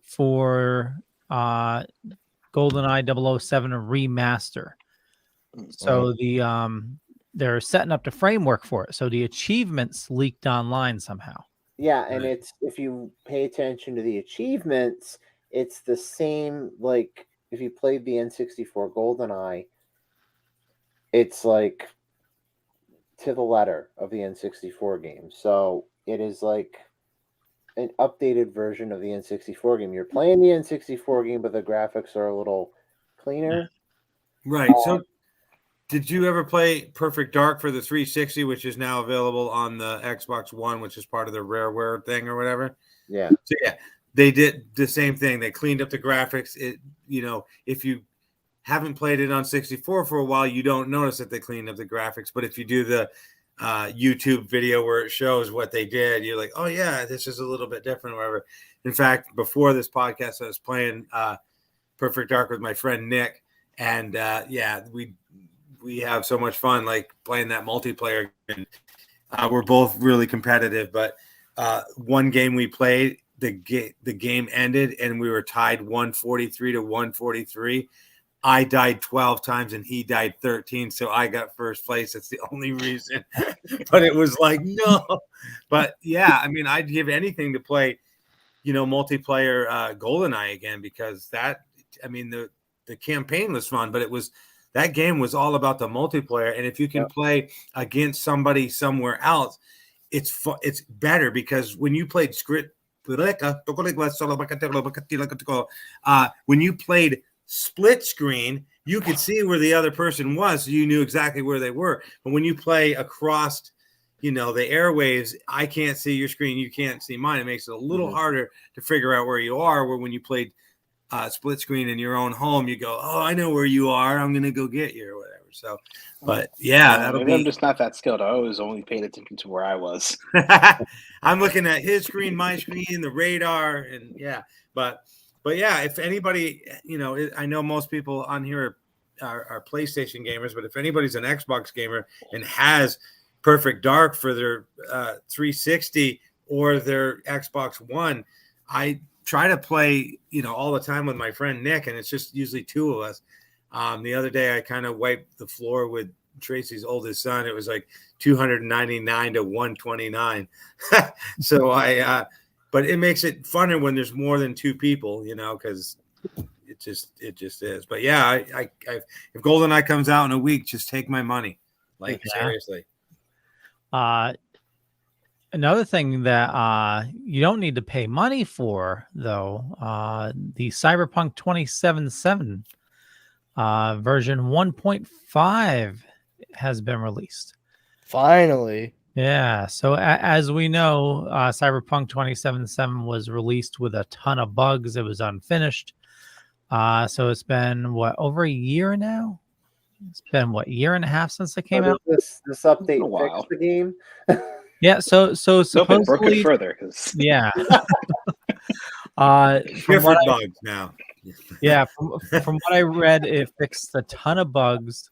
for GoldenEye 007 remaster. So they're setting up the framework for it. So the achievements leaked online somehow. Yeah, and it's, if you pay attention to the achievements, it's the same, like if you played the N64 GoldenEye, it's like to the letter of the N64 game. So it is like an updated version of the N64 game. You're playing the N64 game, but the graphics are a little cleaner. Right. So did you ever play Perfect Dark for the 360, which is now available on the Xbox One, which is part of the Rareware thing or whatever? Yeah. So yeah, they did the same thing. They cleaned up the graphics. If you haven't played it on 64 for a while, you don't notice that they cleaned up the graphics. But if you do the YouTube video where it shows what they did, you're like, oh yeah, this is a little bit different or whatever. In fact, before this podcast, I was playing Perfect Dark with my friend Nick, and we have so much fun like playing that multiplayer. And we're both really competitive, but one game we played, the game ended and we were tied 143 to 143. I died 12 times and he died 13, so I got first place. That's the only reason. But it was like, no. But yeah, I mean, I'd give anything to play, multiplayer GoldenEye again, because that, I mean, the campaign was fun, but that game was all about the multiplayer. And if you can play against somebody somewhere else, it's better, because when you played when you played split screen, you could see where the other person was, so you knew exactly where they were. But when you play across, the airwaves, I can't see your screen, you can't see mine. It makes it a little harder to figure out where you are. Where when you played split screen in your own home, you go, oh, I know where you are, I'm gonna go get you or whatever. So, but yeah, that'll maybe be. I'm just not that skilled. I always only paid attention to where I was. I'm looking at his screen, my screen, the radar, and yeah. But yeah, if anybody, I know most people on here are PlayStation gamers, but if anybody's an Xbox gamer and has Perfect Dark for their 360 or their Xbox One, I try to play, all the time with my friend Nick, and it's just usually two of us. The other day, I kind of wiped the floor with Tracy's oldest son. It was like 299 to 129. So but it makes it funner when there's more than two people, because it just is. But yeah, I if GoldenEye comes out in a week, just take my money, seriously. Another thing that you don't need to pay money for, though, the Cyberpunk 2077 version 1.5 has been released. Finally. Yeah. So as we know, Cyberpunk 2077 was released with a ton of bugs. It was unfinished. So it's been over a year now? It's been year and a half since it came out? This update fixed the game? Yeah, so supposedly Nope, it broke it further. Yeah. Different bugs now. Yeah, from what I read, it fixed a ton of bugs.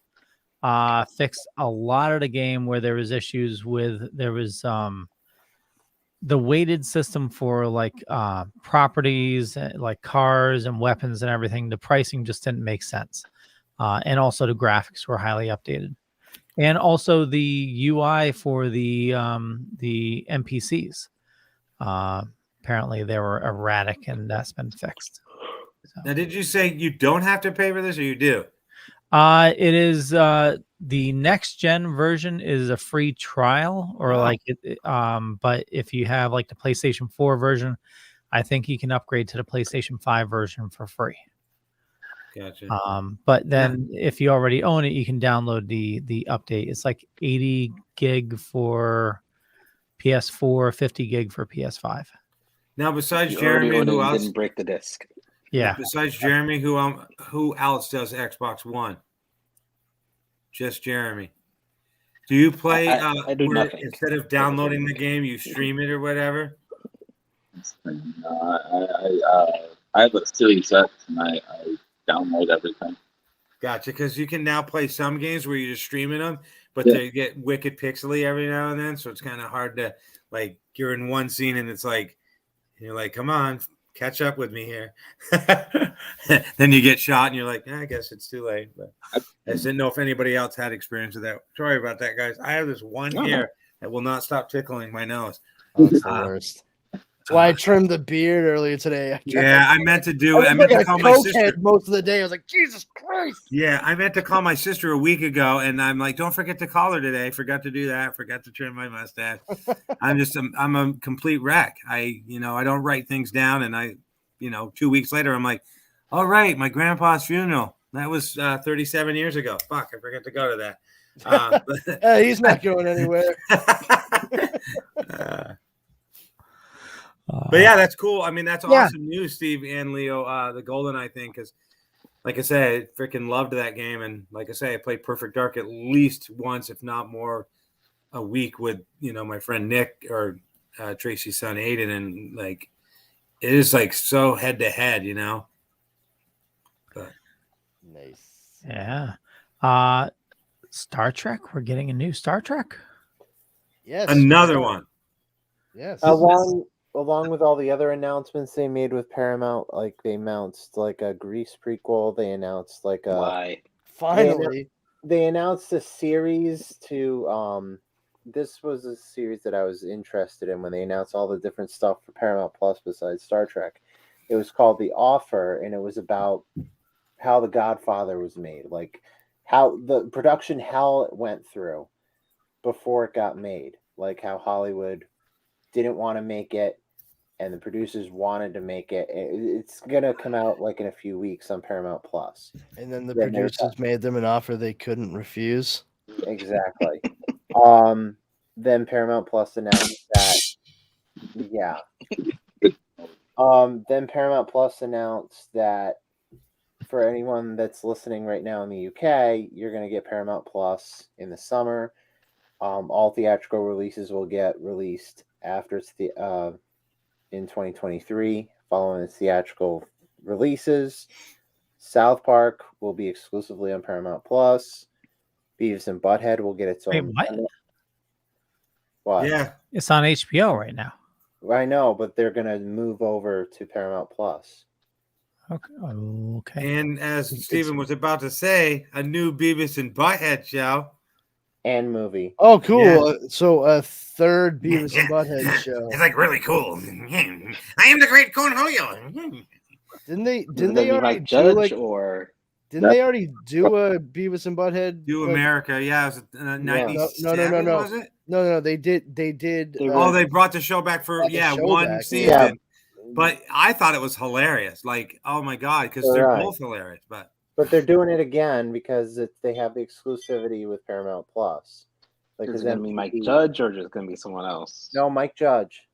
Fixed a lot of the game where there was issues with the weighted system for properties like cars and weapons and everything. The pricing just didn't make sense, and also the graphics were highly updated. And also the UI for the NPCs. Apparently they were erratic, and that's been fixed. So. Now, did you say you don't have to pay for this, or you do? It is the next gen version is a free trial, or but if you have the PlayStation 4 version, I think you can upgrade to the PlayStation 5 version for free. Gotcha. But then if you already own it, you can download the update. It's 80 gig for PS4, 50 gig for PS5. Now, besides You Jeremy, already who else didn't break the disc? Yeah. Besides Jeremy, who else does Xbox One? Just Jeremy. Do you play I do nothing. instead of downloading the game, you stream it or whatever? I have a Series X, and I download everything. Gotcha, because you can now play some games where you're just streaming them, but Yeah. they get wicked pixely every now and then, so it's kind of hard to you're in one scene and it's you're like, come on, catch up with me here. Then you get shot and you're like, I guess it's too late. But I just didn't know if anybody else had experience with that. Sorry about that, guys. I have this one hair that will not stop tickling my nose. Oh, it's the worst. That's why I trimmed the beard earlier today. I meant to do it. I meant to call my sister most of the day. I was like, Jesus Christ. Yeah, I meant to call my sister a week ago, and I'm like, don't forget to call her today. Forgot to do that. Forgot to trim my mustache. I'm a complete wreck. I don't write things down, and 2 weeks later, I'm like, all right, my grandpa's funeral. That was 37 years ago. Fuck, I forgot to go to that. He's not going anywhere. But yeah, that's cool. I mean, that's awesome news, Steve and Leo. The GoldenEye thing, because, like I say, I freaking loved that game, and like I say, I played Perfect Dark at least once, if not more, a week with my friend Nick or Tracy's son Aiden, and it is so head to head, But nice. Yeah. Star Trek. We're getting a new Star Trek. Yes. Another one. Yes. Along with all the other announcements they made with Paramount, they announced a Grease prequel. They announced Why? Finally. They announced a series to this was a series that I was interested in when they announced all the different stuff for Paramount Plus besides Star Trek. It was called The Offer, and it was about how The Godfather was made, how the production hell it went through before it got made, how Hollywood didn't want to make it and the producers wanted to make it. It's gonna come out in a few weeks on Paramount Plus. And then the producers made them an offer they couldn't refuse. Exactly. Then Paramount Plus announced that. Yeah. Then Paramount Plus announced that for anyone that's listening right now in the UK, you're going to get Paramount Plus in the summer. All theatrical releases will get released after in 2023, following its theatrical releases. South Park will be exclusively on Paramount Plus. Beavis and Butthead will get its Wait, own. what? What? Yeah, It's on HBO right now. I know, but they're going to move over to Paramount Plus. Okay. and as Stephen was about to say, a new Beavis and Butthead show and movie. Oh, cool. Yeah. So a third Beavis and Butthead show. It's like really cool. I am the great Cornholio. Didn't they? Is it Didn't gonna they be already Mike do Judge like? or Didn't they already do a Beavis and Butthead? Do like- America, yeah, it was No, 97, no. was it? No. They did. They did. They brought the show back for brought the show one back, season. yeah. But I thought it was hilarious. Like, oh my god, because All they're right. both hilarious. But But they're doing it again because they have the exclusivity with Paramount Plus. Like, is it 'cause gonna be Mike MTV Judge or just gonna be someone else? No, Mike Judge.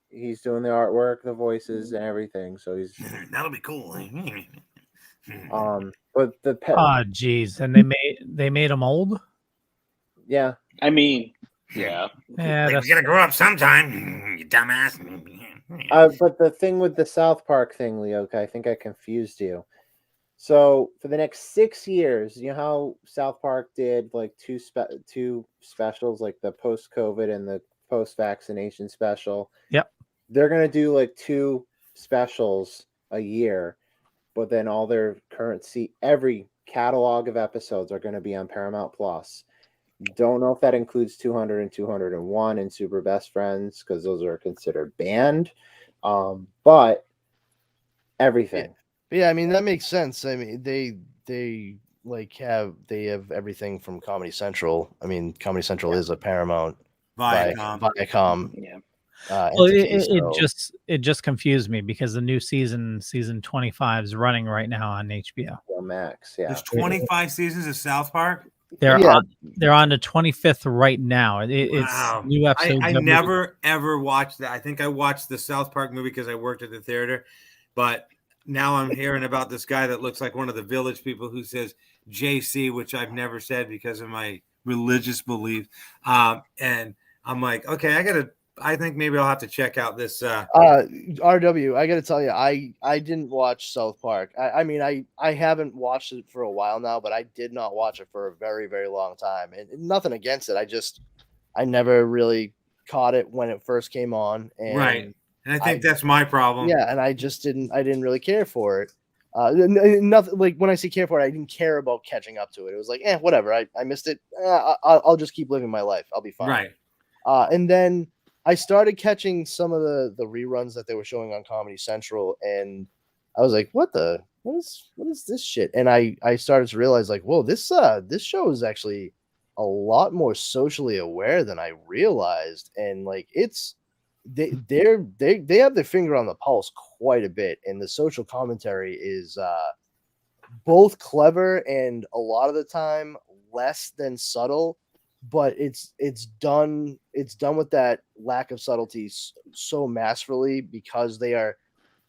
He's doing the artwork, the voices, and everything. So he's that'll be cool. but the pet. Oh, geez, and they made him old. Yeah, I mean, yeah. Yeah, Like, that's we gotta grow up sometime, you dumbass. but the thing with the South Park thing, Leo, I think I confused you. So for the next 6 years, you know how South Park did like two specials, like the post-COVID and the post-vaccination special. Yep. They're gonna do like 2 specials a year, but then all their every catalog of episodes are going to be on Paramount Plus. Don't know if that includes 200 and 201 and Super Best Friends because those are considered banned. But everything. Yeah, I mean that makes sense. I mean they have everything from Comedy Central. I mean Comedy Central is a Paramount Viacom. Yeah. Well, entity, it just confused me because the new season 25 is running right now on HBO. Max, yeah. There's 25 seasons of South Park. They're on the 25th right now. Wow. It's new episodes. I every- never ever watched that. I think I watched the South Park movie because I worked at the theater, but now I'm hearing about this guy that looks like one of the Village people who says JC, which I've never said because of my religious belief. And I'm like, okay, I think maybe I'll have to check out this. RW, I got to tell you, I didn't watch South Park. I mean, I haven't watched it for a while now, but I did not watch it for a very, very long time. And nothing against it. I never really caught it when it first came on. And right. And I think that's my problem. Yeah, and I didn't really care for it. Nothing like when I say care for it, I didn't care about catching up to it. It was like, whatever. I missed it. I'll just keep living my life. I'll be fine. Right. And then I started catching some of the reruns that they were showing on Comedy Central, and I was like, what is this shit? And I started to realize like, whoa, this show is actually a lot more socially aware than I realized. And like they have their finger on the pulse quite a bit, and the social commentary is both clever and a lot of the time less than subtle, but it's done with that lack of subtlety so masterfully because they are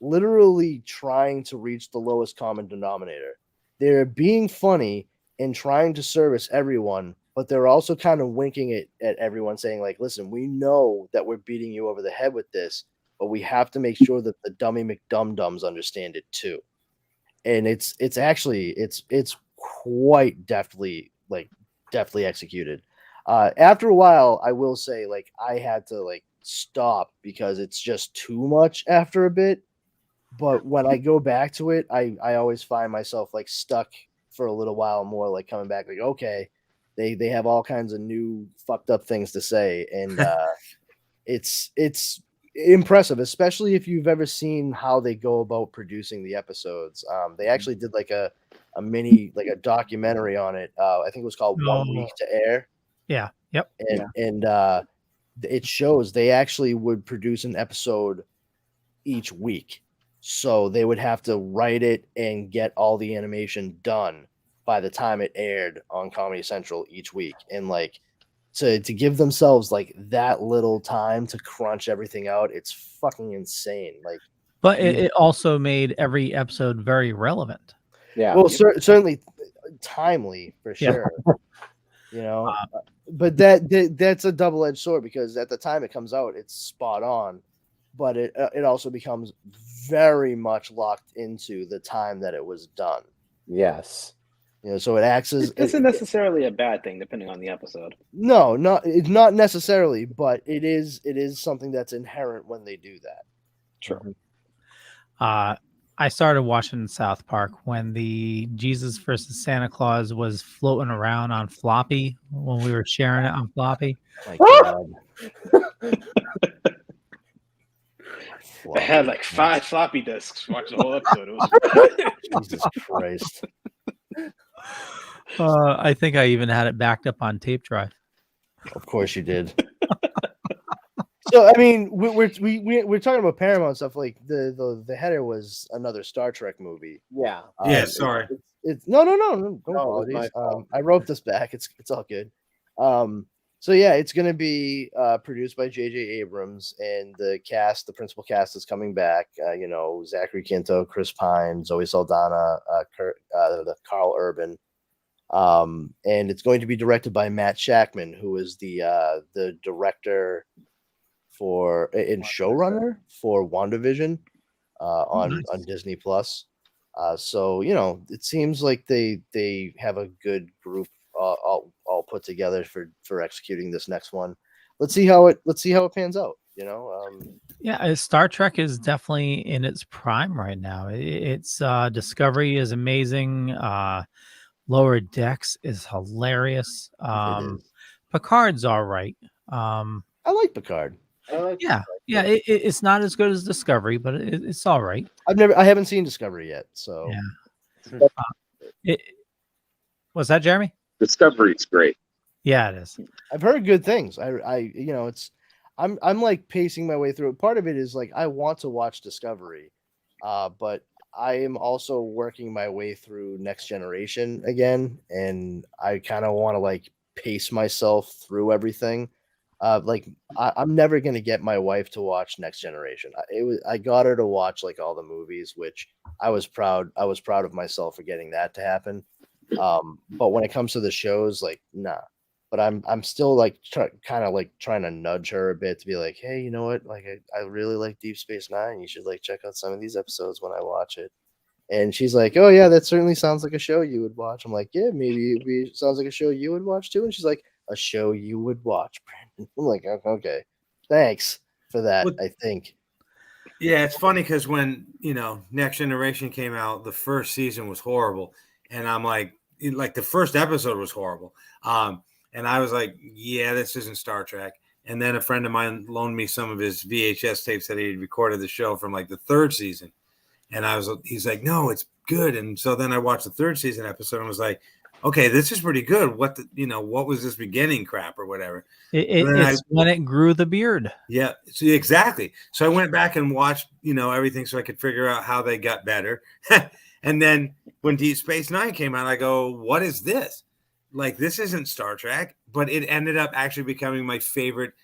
literally trying to reach the lowest common denominator. They're being funny and trying to service everyone, but they're also kind of winking at everyone, saying like, listen, we know that we're beating you over the head with this, but we have to make sure that the dummy McDum-Dums understand it too. And it's quite deftly executed. After a while, I will say, like, I had to like stop because it's just too much after a bit. But when I go back to it, I always find myself like stuck for a little while more, like coming back, like, okay, they have all kinds of new fucked up things to say, and it's impressive, especially if you've ever seen how they go about producing the episodes. They actually did like a mini, like a documentary on it. I think it was called 1 Week to Air. Yeah. Yep. And it shows they actually would produce an episode each week. So they would have to write it and get all the animation done by the time it aired on Comedy Central each week. And like to give themselves like that little time to crunch everything out, it's fucking insane. Like But it also made every episode very relevant. Yeah. Well, certainly timely for Yeah. sure. You know, but that's a double-edged sword because at the time it comes out, it's spot on, but it also becomes very much locked into the time that it was done. Yes. You know, so it acts as It isn't necessarily a bad thing, depending on the episode. no, it's not necessarily, but it is something that's inherent when they do that. True. I started watching South Park when the Jesus versus Santa Claus was floating around on floppy when we were sharing it on floppy. My God. I had like 5 floppy disks. Watch the whole episode. It was Jesus Christ. I think I even had it backed up on tape drive. Of course you did. So I mean, we're talking about Paramount stuff. Like the header was another Star Trek movie. Yeah. Yeah, sorry. It's no, don't No, it was apologize. my fault. I wrote this back. It's all good. So yeah, it's gonna be produced by J.J. Abrams, and the principal cast is coming back. You know, Zachary Quinto, Chris Pine, Zoe Saldana, Carl Urban. And it's going to be directed by Matt Shackman, who is the director and showrunner for WandaVision on Disney Plus. So you know, it seems like they have a good group all put together for executing this next one. Let's see how it pans out. You know, Yeah, Star Trek is definitely in its prime right now. It's Discovery is amazing. Lower Decks is hilarious. Picard's all right. I like Picard. Yeah, it's not as good as Discovery, but it's all right. I haven't seen Discovery yet, so yeah. Was that Jeremy? Discovery's great. Yeah, it is. I've heard good things. You know, I'm like pacing my way through it. Part of it is like I want to watch Discovery, but I am also working my way through Next Generation again, and I kind of want to like pace myself through everything. Like I'm never gonna get my wife to watch Next Generation. I got her to watch like all the movies, which I was proud of myself for getting that to happen. But when it comes to the shows, like nah. But I'm still like kind of like trying to nudge her a bit to be like, hey, you know what? Like I really like Deep Space Nine. You should like check out some of these episodes when I watch it. And she's like, oh yeah, that certainly sounds like a show you would watch. I'm like, yeah, maybe it sounds like a show you would watch too. And she's like, a show you would watch, Brandon. I'm like, okay, thanks for that. I think. Yeah, it's funny because when Next Generation came out, the first season was horrible, and I'm like the first episode was horrible. And I was like, yeah, this isn't Star Trek. And then a friend of mine loaned me some of his VHS tapes that he had recorded the show from like the third season. And he's like, no, it's good. And so then I watched the third season episode and was like, okay, this is pretty good. What was this beginning crap or whatever? It's when it grew the beard. Yeah, so exactly. So I went back and watched, everything so I could figure out how they got better. And then when Deep Space Nine came out, I go, what is this? Like, this isn't Star Trek, but it ended up actually becoming my favorite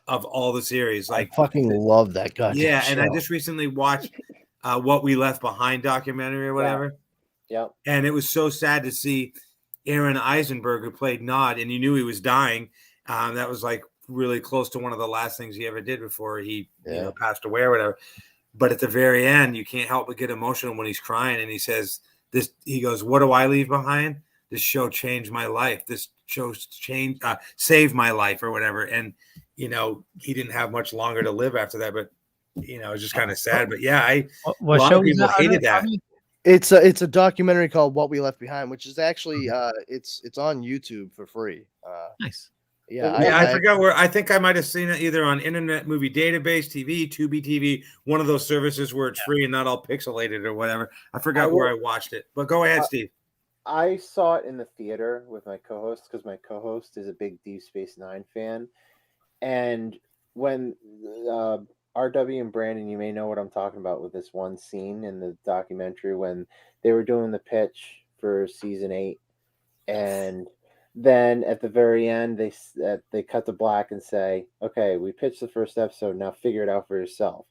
of all the series. Like, I fucking love that goddamn yeah, show. and I just recently watched What We Left Behind documentary or whatever. Yeah. And it was so sad to see Aaron Eisenberg, who played Nod, and you knew he was dying. That was like really close to one of the last things he ever did before he passed away or whatever. But at the very end, you can't help but get emotional when he's crying. And he says this, he goes, what do I leave behind? This show changed my life. This show saved my life or whatever. And, he didn't have much longer to live after that, but it was just kind of sad. But yeah, a lot of people hated that. It's a documentary called What We Left Behind, which is actually it's on YouTube for free. Nice. Yeah, I forgot where. I think I might have seen it either on Internet Movie Database TV, Tubi TV, one of those services where it's free and not all pixelated or whatever. I forgot where I watched it. But go ahead, Steve. I saw it in the theater with my co-host because my co-host is a big Deep Space Nine fan. And when RW and Brandon, you may know what I'm talking about with this one scene in the documentary when they were doing the pitch for season 8, and then at the very end they cut to black and say, "Okay, we pitched the first episode. Now figure it out for yourself."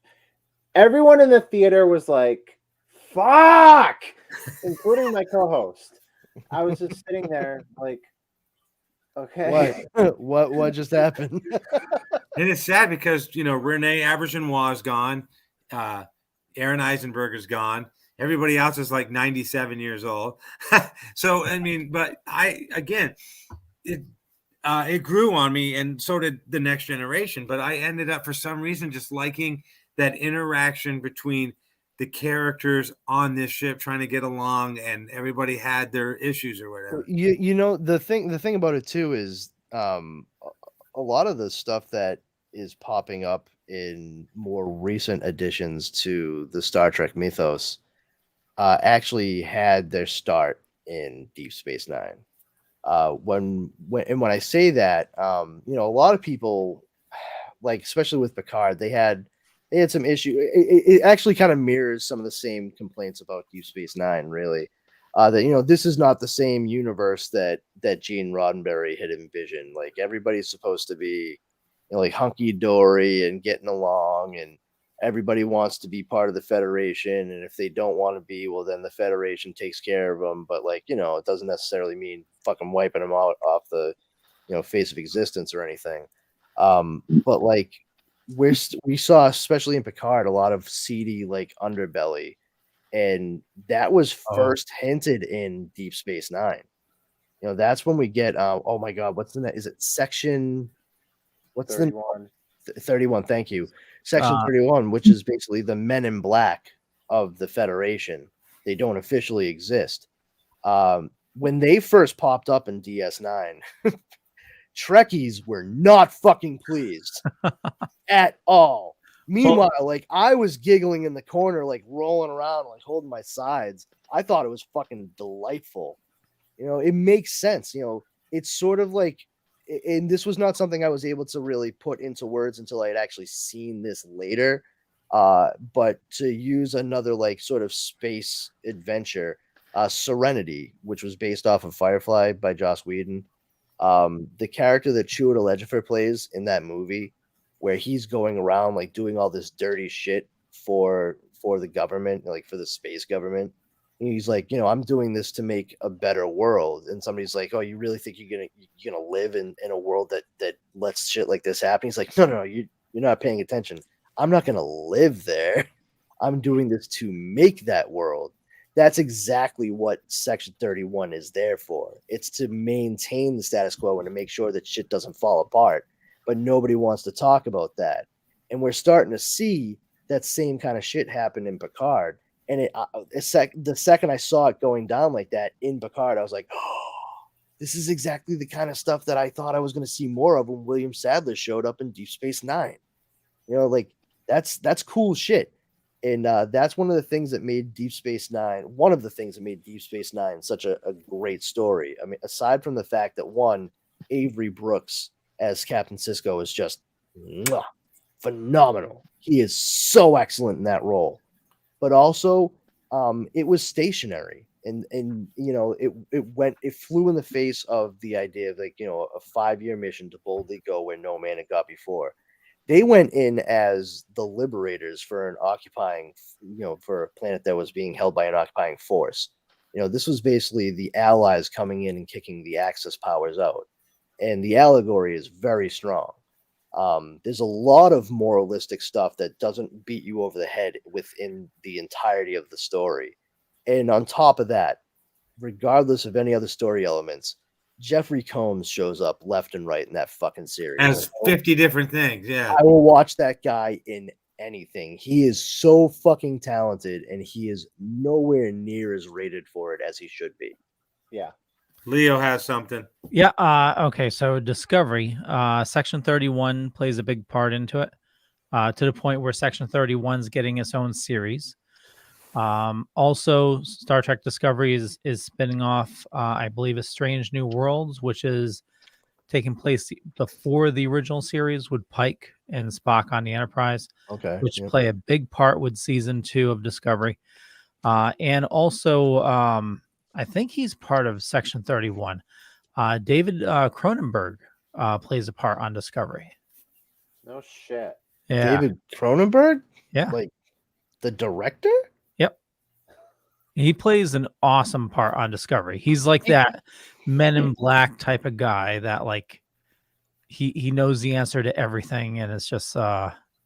Everyone in the theater was like, "Fuck," including my co-host. I was just sitting there like, okay. What just happened? And it's sad because Renee Auberjonois is gone, Aaron Eisenberg is gone. Everybody else is like 97 years old. So I mean, but it grew on me, and so did the next generation. But I ended up, for some reason, just liking that interaction between the characters on this ship trying to get along, and everybody had their issues or whatever. The thing about it too is a lot of the stuff that is popping up in more recent additions to the Star Trek mythos actually had their start in Deep Space Nine. When I say that, a lot of people, like especially with Picard, they had some issue. It actually kind of mirrors some of the same complaints about Deep Space Nine, really. That this is not the same universe that Gene Roddenberry had envisioned. Like everybody's supposed to be, like hunky dory and getting along, and everybody wants to be part of the Federation. And if they don't want to be, well, then the Federation takes care of them. But it doesn't necessarily mean fucking wiping them out off the face of existence or anything. But we saw, especially in Picard, a lot of seedy underbelly, and that was first hinted in Deep Space Nine. That's when we get oh my god, what's the name? Is it section? What's 31. 31? Thank you. Section 31, which is basically the Men in Black of the Federation. They don't officially exist. When they first popped up in DS9, Trekkies were not fucking pleased at all. Meanwhile, I was giggling in the corner, rolling around, holding my sides. I thought it was fucking delightful. It makes sense. It's sort of and this was not something I was able to really put into words until I had actually seen this later. But to use another sort of space adventure, Serenity, which was based off of Firefly by Joss Whedon. The character that Chiwetel Ejiofor plays in that movie, where he's going around doing all this dirty shit for the government, for the space government. And he's like, I'm doing this to make a better world. And somebody's like, oh, you really think you're gonna live in a world that lets shit like this happen? He's like, no, you're not paying attention. I'm not gonna live there. I'm doing this to make that world. That's exactly what Section 31 is there for. It's to maintain the status quo and to make sure that shit doesn't fall apart. But nobody wants to talk about that. And we're starting to see that same kind of shit happen in Picard. And the second I saw it going down like that in Picard, I was like, oh, this is exactly the kind of stuff that I thought I was going to see more of when William Sadler showed up in Deep Space Nine. That's cool shit. And that's one of the things that made Deep Space Nine, such a great story. I mean, aside from the fact that one, Avery Brooks as Captain Sisko is just phenomenal. He is so excellent in that role. But also, it was stationary, and it flew in the face of the idea of a 5-year mission to boldly go where no man had got before. They went in as the liberators for for a planet that was being held by an occupying force. This was basically the Allies coming in and kicking the Axis powers out, and the allegory is very strong. There's a lot of moralistic stuff that doesn't beat you over the head within the entirety of the story. And on top of that, regardless of any other story elements, Jeffrey Combs shows up left and right in that fucking series. As 50 different things, yeah. I will watch that guy in anything. He is so fucking talented, and he is nowhere near as rated for it as he should be. Yeah. Leo has something. Yeah. Okay. So Discovery, Section 31 plays a big part into it, to the point where Section 31 is getting its own series. Also, Star Trek Discovery is spinning off, I believe, a Strange New Worlds, which is taking place before the original series with Pike and Spock on the Enterprise. Okay. Which play a big part with season 2 of Discovery. And also, I think he's part of Section 31. David Cronenberg plays a part on Discovery. No shit. Yeah. David Cronenberg? Yeah. The director? Yep. He plays an awesome part on Discovery. He's like that Men in Black type of guy that like he knows the answer to everything, and it's just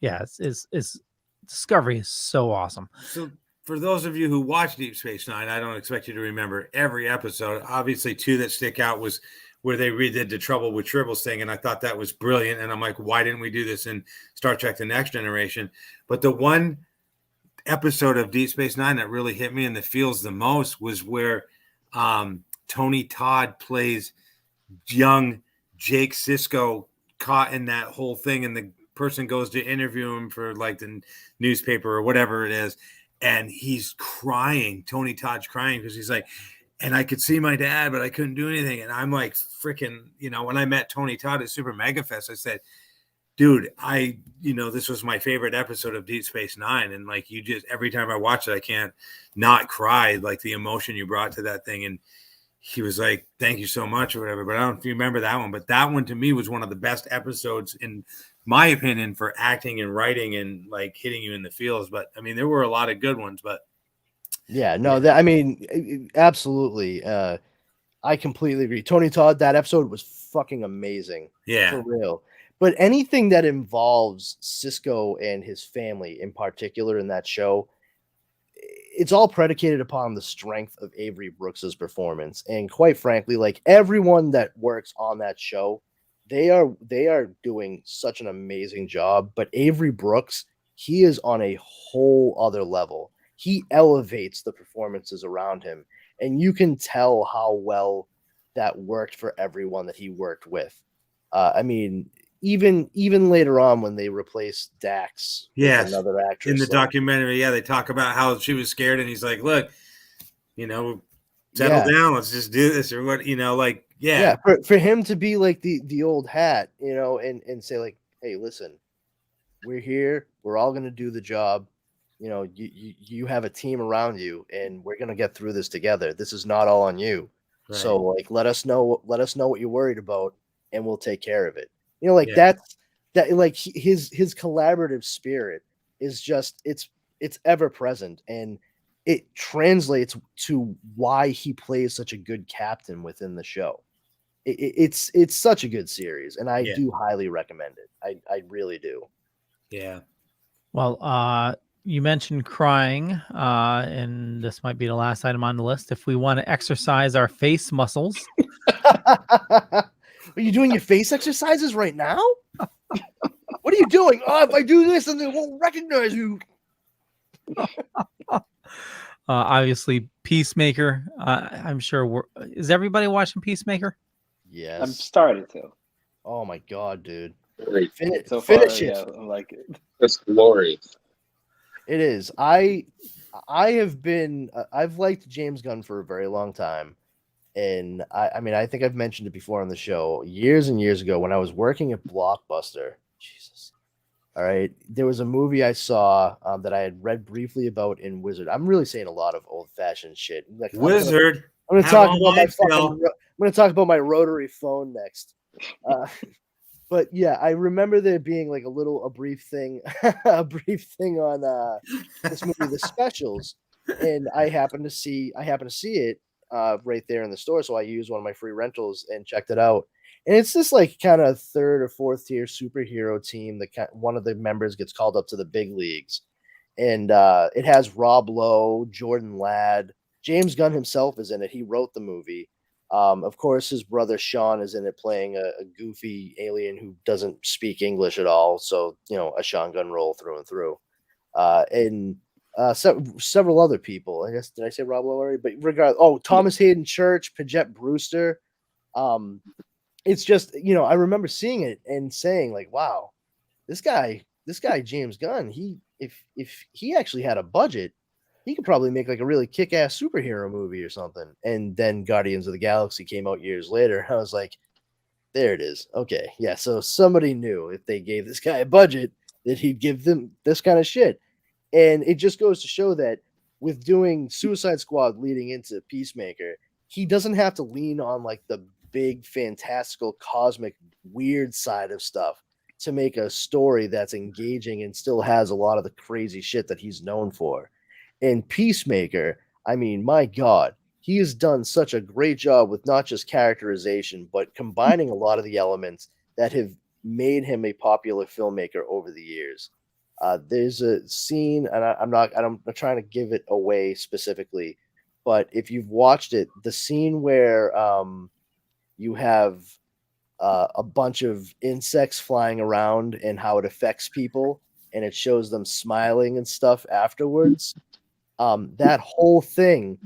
it's Discovery is so awesome. So for those of you who watch Deep Space Nine, I don't expect you to remember every episode. Obviously, two that stick out was where they redid the Trouble with Tribbles thing, and I thought that was brilliant. And I'm like, why didn't we do this in Star Trek: The Next Generation? But the one episode of Deep Space Nine that really hit me in the feels the most was where Tony Todd plays young Jake Sisko caught in that whole thing, and the person goes to interview him for like the newspaper or whatever it is, and he's crying. Tony Todd's crying because he's like, and I could see my dad, but I couldn't do anything. And I'm like, freaking, when I met Tony Todd at Super Mega Fest, I said, dude, this was my favorite episode of Deep Space Nine. And like, you just, every time I watch it, I can't not cry, like the emotion you brought to that thing. And he was like, thank you so much or whatever. But I don't know if you remember that one, but that one to me was one of the best episodes in my opinion for acting and writing and like hitting you in the feels. But I mean, there were a lot of good ones, but yeah, no, absolutely. I completely agree. Tony Todd, that episode was fucking amazing. Yeah. For real. But anything that involves Sisko and his family in particular in that show, it's all predicated upon the strength of Avery Brooks's performance. And quite frankly, like everyone that works on that show, they are doing such an amazing job. But Avery Brooks, he is on a whole other level. He elevates the performances around him. And you can tell how well that worked for everyone that he worked with. I mean, even later on when they replaced Dax with another actress. In the documentary, they talk about how she was scared, and he's like, look, settle down, let's just do this, or what, for him to be like the old hat, and say like, hey, listen, we're here, we're all gonna do the job. You have a team around you, and we're gonna get through this together. This is not all on you. Right. So like, let us know what you're worried about, and we'll take care of it. That like his collaborative spirit is just it's ever present, and it translates to why he plays such a good captain within the show. It's such a good series, and I do highly recommend it. I really do. Yeah. Well, you mentioned crying, and this might be the last item on the list. If we want to exercise our face muscles. Are you doing your face exercises right now? What are you doing? Oh, if I do this, then they won't recognize you. Obviously, Peacemaker. I'm sure is everybody watching Peacemaker? Yes. I'm starting to. Oh my god, dude. Finish it. Yeah, I like it. It's glorious. It is. I've liked James Gunn for a very long time. And I mean, I think I've mentioned it before on the show years and years ago when I was working at Blockbuster. Jesus. All right. There was a movie I saw that I had read briefly about in Wizard. I'm really saying a lot of old fashioned shit. Like, Wizard. I'm going to talk about I'm going to talk about my rotary phone next. But yeah, I remember there being like a brief thing on this movie, The Specials, and I happened to see it right there in the store, so I used one of my free rentals and checked it out. And it's this like kind of third or fourth tier superhero team that one of the members gets called up to the big leagues, and it has Rob Lowe, Jordan Ladd, James Gunn himself is in it. He wrote the movie. Of course, his brother Sean is in it, playing a goofy alien who doesn't speak English at all. So a Sean Gunn role through and through. And several other people. I guess, did I say Rob Lowe already? But Thomas Hayden Church, Paget Brewster. It's just, I remember seeing it and saying like, wow, this guy James Gunn, if he actually had a budget, he could probably make like a really kick-ass superhero movie or something. And then Guardians of the Galaxy came out years later. I was like, there it is. Okay. Yeah. So somebody knew if they gave this guy a budget that he'd give them this kind of shit. And it just goes to show that with doing Suicide Squad leading into Peacemaker, he doesn't have to lean on like the big, fantastical, cosmic, weird side of stuff to make a story that's engaging and still has a lot of the crazy shit that he's known for. In Peacemaker, I mean, my God, he has done such a great job with not just characterization, but combining a lot of the elements that have made him a popular filmmaker over the years. There's a scene, and I'm not trying to give it away specifically, but if you've watched it, the scene where you have a bunch of insects flying around and how it affects people, and it shows them smiling and stuff afterwards. That whole thing,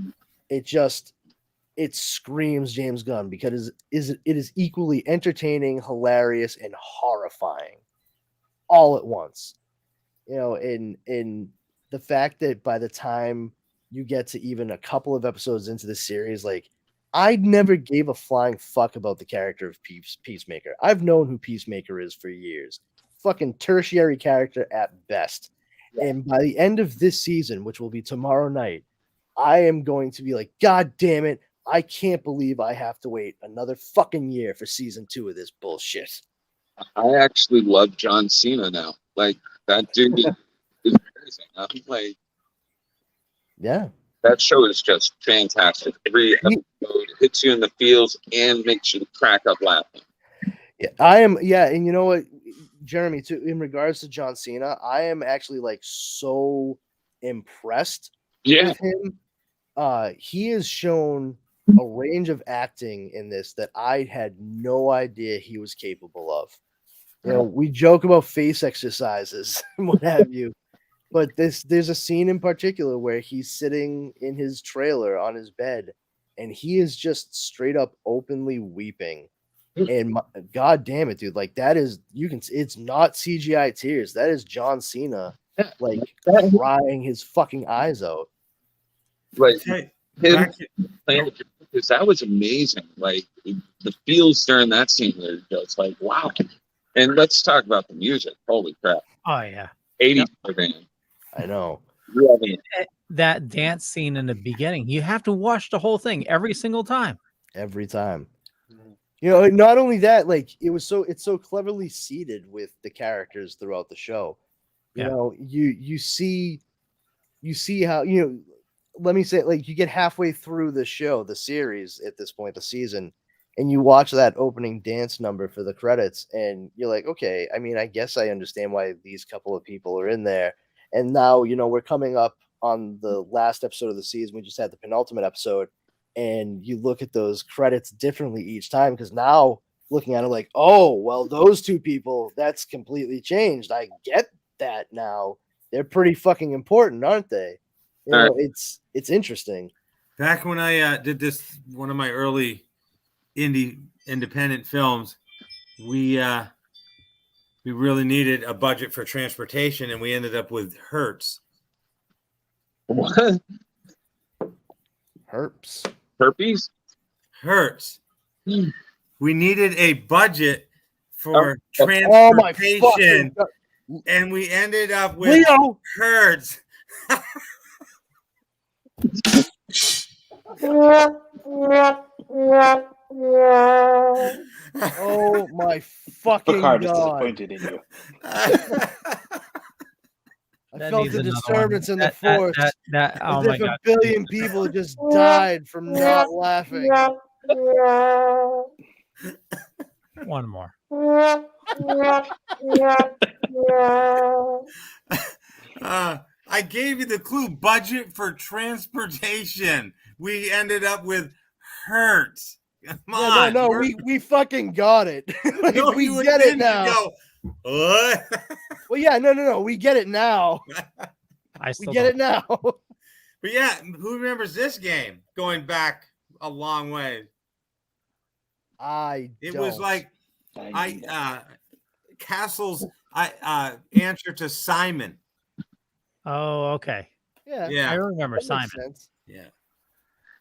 it screams James Gunn, because it is equally entertaining, hilarious, and horrifying all at once. You know, in the fact that by the time you get to even a couple of episodes into the series, like, I never gave a flying fuck about the character of Peacemaker. I've known who Peacemaker is for years. Fucking tertiary character at best. And by the end of this season, which will be tomorrow night, I am going to be like, God damn it, I can't believe I have to wait another fucking year for season 2 of this bullshit. I actually love John Cena now. Like, that dude is amazing. I'm like, yeah, that show is just fantastic. Every episode hits you in the feels and makes you crack up laughing. Yeah, I am. Yeah, and you know what, Jeremy, too, in regards to John Cena, I am actually like so impressed with him. He has shown a range of acting in this that I had no idea he was capable of. You know, we joke about face exercises and what have you, but there's a scene in particular where he's sitting in his trailer on his bed, and he is just straight up openly weeping. And God damn it, dude! Like, that is, it's not CGI tears. That is John Cena, like, crying his fucking eyes out. Like, because that was amazing. Like, the feels during that scene were just like, wow. And let's talk about the music. Holy crap! Oh yeah, 80s band. I know. That dance scene in the beginning, you have to watch the whole thing every single time. Every time. You know, not only that, like, it's so cleverly seated with the characters throughout the show. You know, you see how, you know, let me say, like, you get halfway through the show, the series at this point, the season, and you watch that opening dance number for the credits, and you're like, okay, I mean, I guess I understand why these couple of people are in there. And now, you know, we're coming up on the last episode of the season. We just had the penultimate episode, and you look at those credits differently each time, because now looking at it like, oh, well, those two people, that's completely changed. I get that now. They're pretty fucking important, aren't they? You know, it's interesting. Back when I did this, one of my early independent films, we really needed a budget for transportation, and we ended up with Hertz. What? Herpes? Hertz. We needed a budget for transportation, and we ended up with Hertz. Oh my fucking Picard is God. disappointed in you. I felt the disturbance in the force. Oh as my if God. a billion people just died from not laughing. One more. I gave you the clue. Budget for transportation. We ended up with Hertz. Come on. No, we fucking got it. Like, No, we you get it didn't. now. You go, what? Well, yeah, no, we get it now. We get it now. But yeah, who remembers this game going back a long way? It was like Castle's answer to Simon. Oh, okay. Yeah. I remember That makes Simon. sense. Yeah.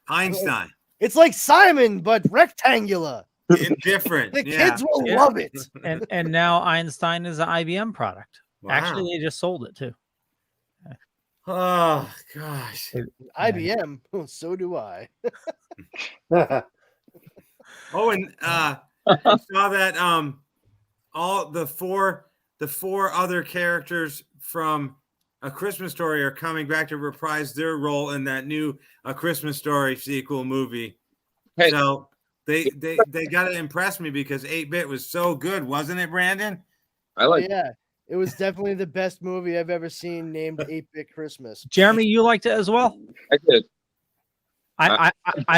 Einstein. It's like Simon, but rectangular. Indifferent. The kids will love it. And now Einstein is an IBM product. Wow. Actually, they just sold it too. Oh gosh. IBM. So do I. Oh, and I saw that all the four other characters from A Christmas Story are coming back to reprise their role in that new A Christmas Story sequel movie. Hey. So they got to impress me because 8-Bit was so good, wasn't it, Brandon? I like. Yeah, it was definitely the best movie I've ever seen, named 8-Bit Christmas. Jeremy, you liked it as well? I did. I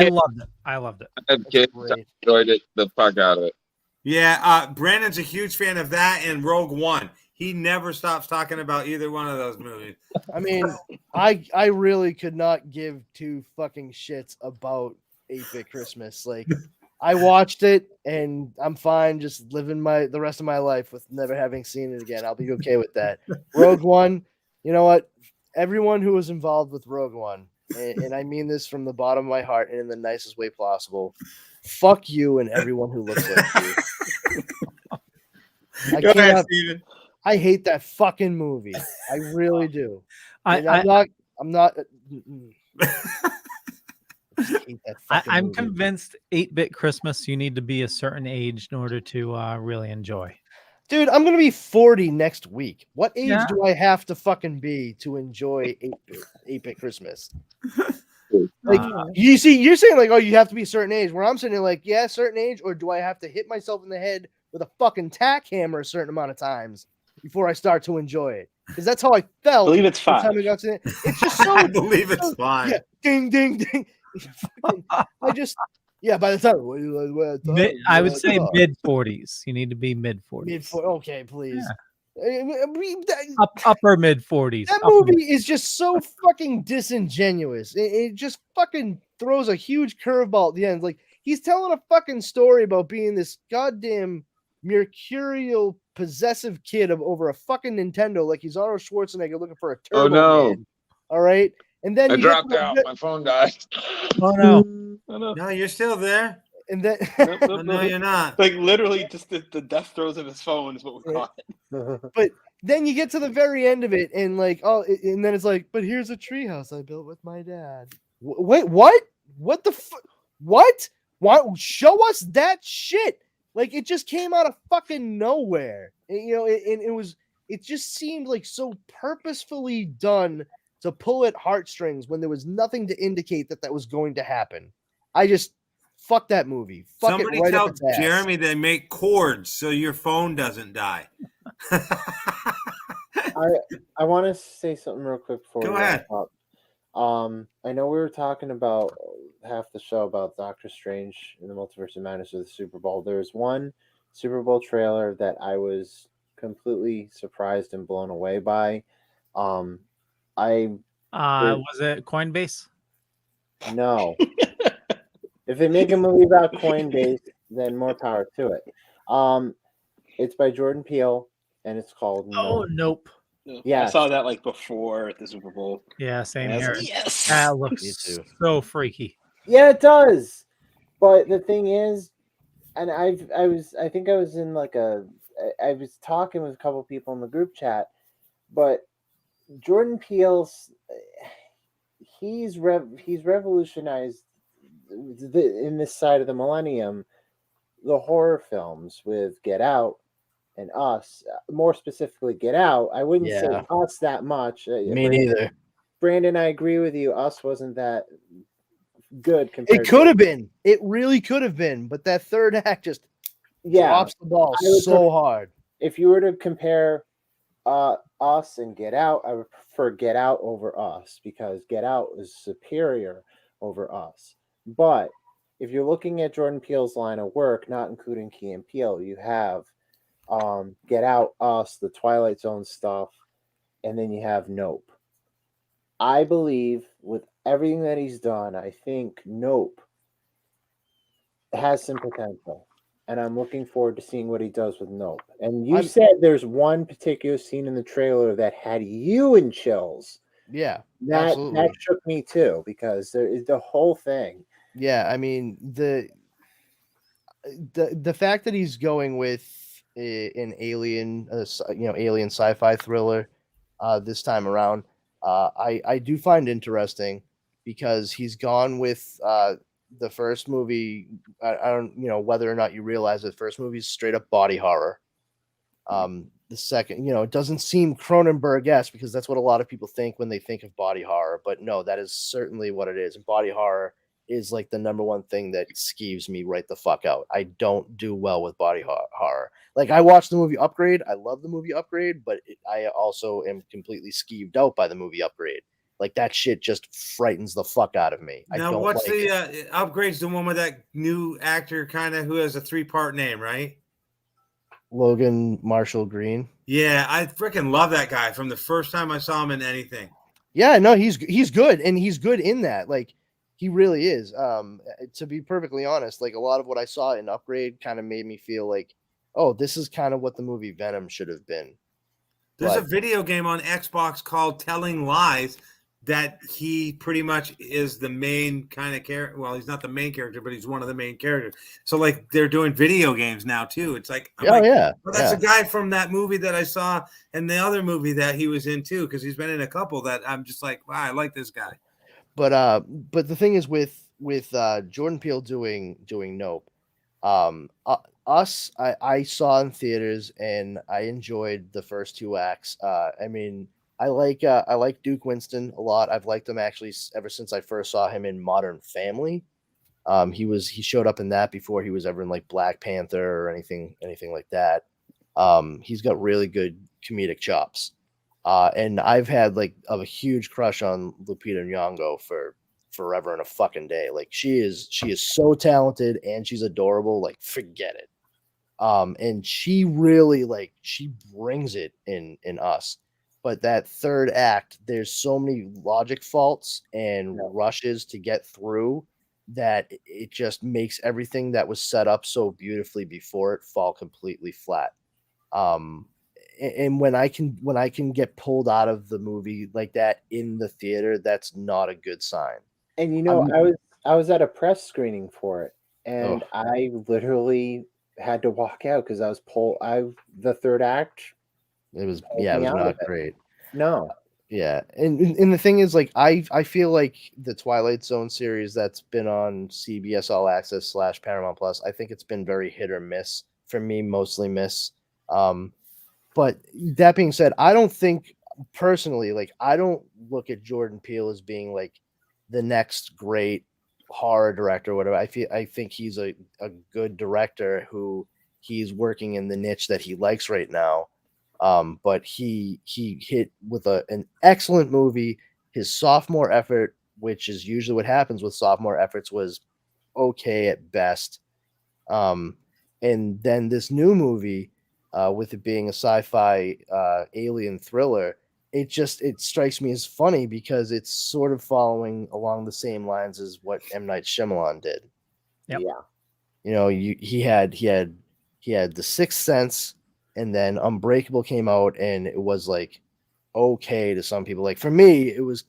loved it. I loved it. I had kids. I enjoyed it the fuck out of it. Yeah, Brandon's a huge fan of that and Rogue One. He never stops talking about either one of those movies. I mean, I really could not give two fucking shits about 8-Bit Christmas. Like, I watched it and I'm fine just living the rest of my life with never having seen it again. I'll be okay with that. Rogue One, you know what? Everyone who was involved with Rogue One, and I mean this from the bottom of my heart and in the nicest way possible, fuck you and everyone who looks like you. Go ahead, Steven. I hate that fucking movie. I really do. I'm not. I'm convinced 8-Bit Christmas, you need to be a certain age in order to really enjoy. Dude, I'm gonna be 40 next week. What age do I have to fucking be to enjoy 8-Bit Christmas? Like, you see, you're saying like, oh, you have to be a certain age. Where I'm sitting like, yeah, certain age, or do I have to hit myself in the head with a fucking tack hammer a certain amount of times before I start to enjoy it? Because that's how I felt. I believe it's 5. Time I got to it. It's just so. I believe it's 5. Yeah, ding, ding, ding. By the time I would say mid 40s. You need to be mid 40s. Okay, please. Upper mid 40s. That movie is just so fucking disingenuous. It just fucking throws a huge curveball at the end. Like, he's telling a fucking story about being this goddamn mercurial possessive kid over a fucking Nintendo, like he's Arnold Schwarzenegger looking for a turbo. Oh no! Man. All right, and then I dropped out. My phone died. Oh no! No, you're still there. And then no, you're not. Like literally, just the death throes of his phone is what we caught. But then you get to the very end of it, and like, and then it's like, but here's a treehouse I built with my dad. Wait, what? What the what? Why? Show us that shit. Like, it just came out of fucking nowhere. It just seemed like so purposefully done to pull at heartstrings when there was nothing to indicate that was going to happen. Fuck that movie. Fuck Somebody it right tell up its ass. Jeremy they make cords so your phone doesn't die. I want to say something real quick before Go we ahead. wrap up. I know we were talking about half the show about Doctor Strange in the Multiverse of Madness of the Super Bowl. There's one Super Bowl trailer that I was completely surprised and blown away by. Was it Coinbase? No. If they make a movie about Coinbase, then more power to it. It's by Jordan Peele, and it's called Nope. Yeah, I saw that like before at the Super Bowl. Yeah, same And I here. was like, yes. That looks so freaky. Yeah, it does. But the thing is, and I think I was in like I was talking with a couple people in the group chat, but Jordan Peele's he's revolutionized in this side of the millennium the horror films with Get Out and Us, more specifically Get Out. I wouldn't say Us that much. Me neither. Brandon, I agree with you. Us wasn't that good compared. It could have been. It really could have been, but that third act just drops the ball so hard. If you were to compare Us and Get Out, I would prefer Get Out over Us because Get Out is superior over Us. But if you're looking at Jordan Peele's line of work, not including Key and Peele, you have Get Out, Us, the Twilight Zone stuff, and then you have Nope. I believe with everything that he's done, I think Nope has some potential. And I'm looking forward to seeing what he does with Nope. And you said there's one particular scene in the trailer that had you in chills. Yeah, that shook me too, because there is the whole thing. Yeah, I mean the fact that he's going with an alien, alien sci-fi thriller this time around, I do find interesting because he's gone with the first movie. I don't, whether or not you realize the first movie is straight up body horror. The second, it doesn't seem Cronenberg-esque because that's what a lot of people think when they think of body horror, but no, that is certainly what it is. And body horror is like the number one thing that skeeves me right the fuck out. I don't do well with body horror. Like, I watched the movie Upgrade. I love the movie Upgrade, but I also am completely skeeved out by the movie Upgrade. Like, that shit just frightens the fuck out of me. Now, I don't what's like the Upgrade's the one with that new actor kind of who has a 3-part name, right? Logan Marshall Green. Yeah, I freaking love that guy from the first time I saw him in anything. Yeah, no, he's good, and he's good in that. Like, he really is. To be perfectly honest, like, a lot of what I saw in Upgrade kind of made me feel like, oh, this is kind of what the movie Venom should have been. There's a video game on Xbox called Telling Lies that he pretty much is the main kind of character. Well, he's not the main character, but he's one of the main characters. So, like, they're doing video games now too. It's like, yeah, well, that's a guy from that movie that I saw and the other movie that he was in too, because he's been in a couple that I'm just like, wow, I like this guy. But the thing is with Jordan Peele doing Nope, I saw in theaters and I enjoyed the first 2 acts. I mean, I like Duke Winston a lot. I've liked him actually ever since I first saw him in Modern Family. He showed up in that before he was ever in like Black Panther or anything like that. He's got really good comedic chops. And I've had like a huge crush on Lupita Nyong'o for forever and a fucking day. Like, she is so talented and she's adorable. Like, forget it. And she really, like, she brings it in Us. But that third act, there's so many logic faults and rushes to get through that it just makes everything that was set up so beautifully before it fall completely flat. And when I can get pulled out of the movie like that in the theater, that's not a good sign. And I was at a press screening for it, and I literally had to walk out because I was the third act. It was not great. No. Yeah, and the thing is, like, I feel like the Twilight Zone series that's been on CBS All Access / Paramount Plus, I think it's been very hit or miss for me, mostly miss. But that being said, I don't think personally, like, I don't look at Jordan Peele as being like the next great horror director or whatever. I think he's a good director who he's working in the niche that he likes right now. But he hit with an excellent movie. His sophomore effort, which is usually what happens with sophomore efforts, was okay at best. And then this new movie, with it being a sci-fi alien thriller, it strikes me as funny because it's sort of following along the same lines as what M. Night Shyamalan did. Yep. Yeah. He had The Sixth Sense, and then Unbreakable came out, and it was like okay to some people. Like, for me, it was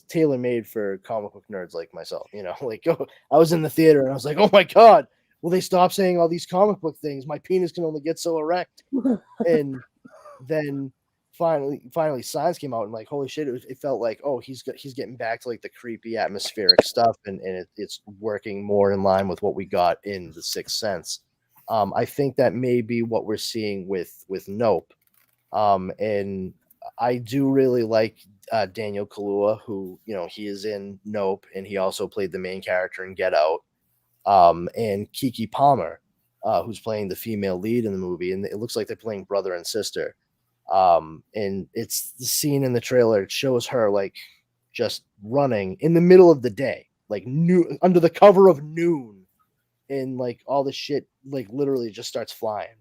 tailor made for comic book nerds like myself. Like, I was in the theater and I was like, oh my god, will they stop saying all these comic book things? My penis can only get so erect. And then finally Signs came out, and like, holy shit, it felt like, oh, he's getting back to like the creepy atmospheric stuff, and it's working more in line with what we got in The Sixth Sense. I think that may be what we're seeing with Nope. And I do really like Daniel Kaluuya, who, he is in Nope, and he also played the main character in Get Out. And Keke Palmer, who's playing the female lead in the movie, and it looks like they're playing brother and sister. And it's the scene in the trailer. It shows her like just running in the middle of the day, like under the cover of noon, and like all the shit like literally just starts flying,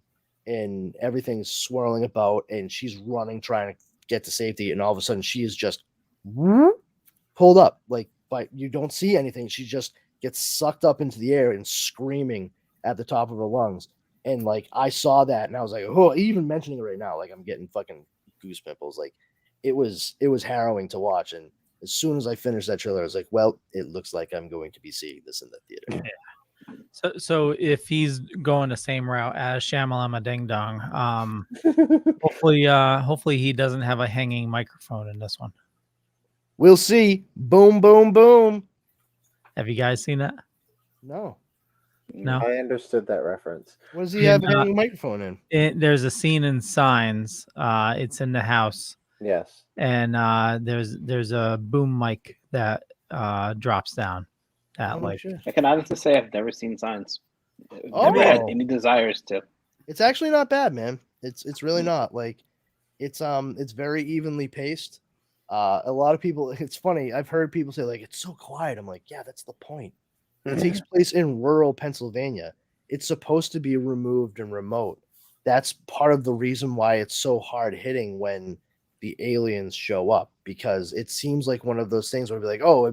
and everything's swirling about, and she's running trying to get to safety, and all of a sudden she is just pulled up, like, but you don't see anything. She just gets sucked up into the air and screaming at the top of her lungs. And like, I saw that and I was like, oh, even mentioning it right now, like, I'm getting fucking goose pimples. Like, it was harrowing to watch. And as soon as I finished that trailer, I was like, well, it looks like I'm going to be seeing this in the theater. Yeah. So if he's going the same route as Shyamalama Ding Dong, hopefully he doesn't have a hanging microphone in this one. We'll see. Boom, boom, boom. Have you guys seen that? No. No. I understood that reference. What does he have a microphone in? There's a scene in Signs. It's in the house. Yes. And there's a boom mic that drops down. At I can honestly say I've never seen Signs. Oh. Never had any desires to. It's actually not bad, man. It's really not. Like it's very evenly paced. A lot of people, it's funny, I've heard people say like it's so quiet. I'm like, yeah, that's the point. It takes place in rural Pennsylvania. It's supposed to be removed and remote. That's part of the reason why it's so hard hitting when the aliens show up, because it seems like one of those things where it'd be like, oh,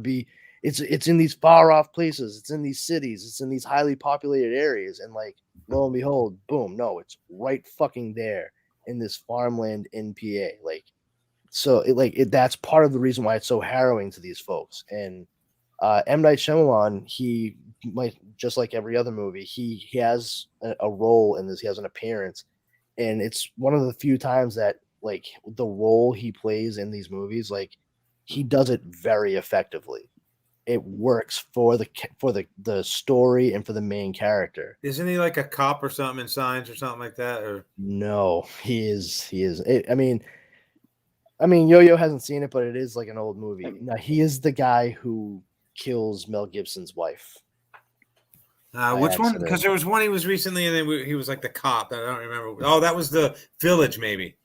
it's in these far off places, it's in these cities, it's in these highly populated areas, and like lo and behold, boom, no, it's right fucking there in this farmland in PA. Like, so that's part of the reason why it's so harrowing to these folks. And M. Night Shyamalan, he might, just like every other movie, he has a role in this. He has an appearance, and it's one of the few times that like the role he plays in these movies, like he does it very effectively. It works for the story and for the main character. Isn't he like a cop or something in Signs or something like that? Or no, he is. I mean, Yo-Yo hasn't seen it, but it is like an old movie. Now, he is the guy who kills Mel Gibson's wife. Which one? Because there was one he was recently, and then he was like the cop. I don't remember. Oh, that was The Village, maybe.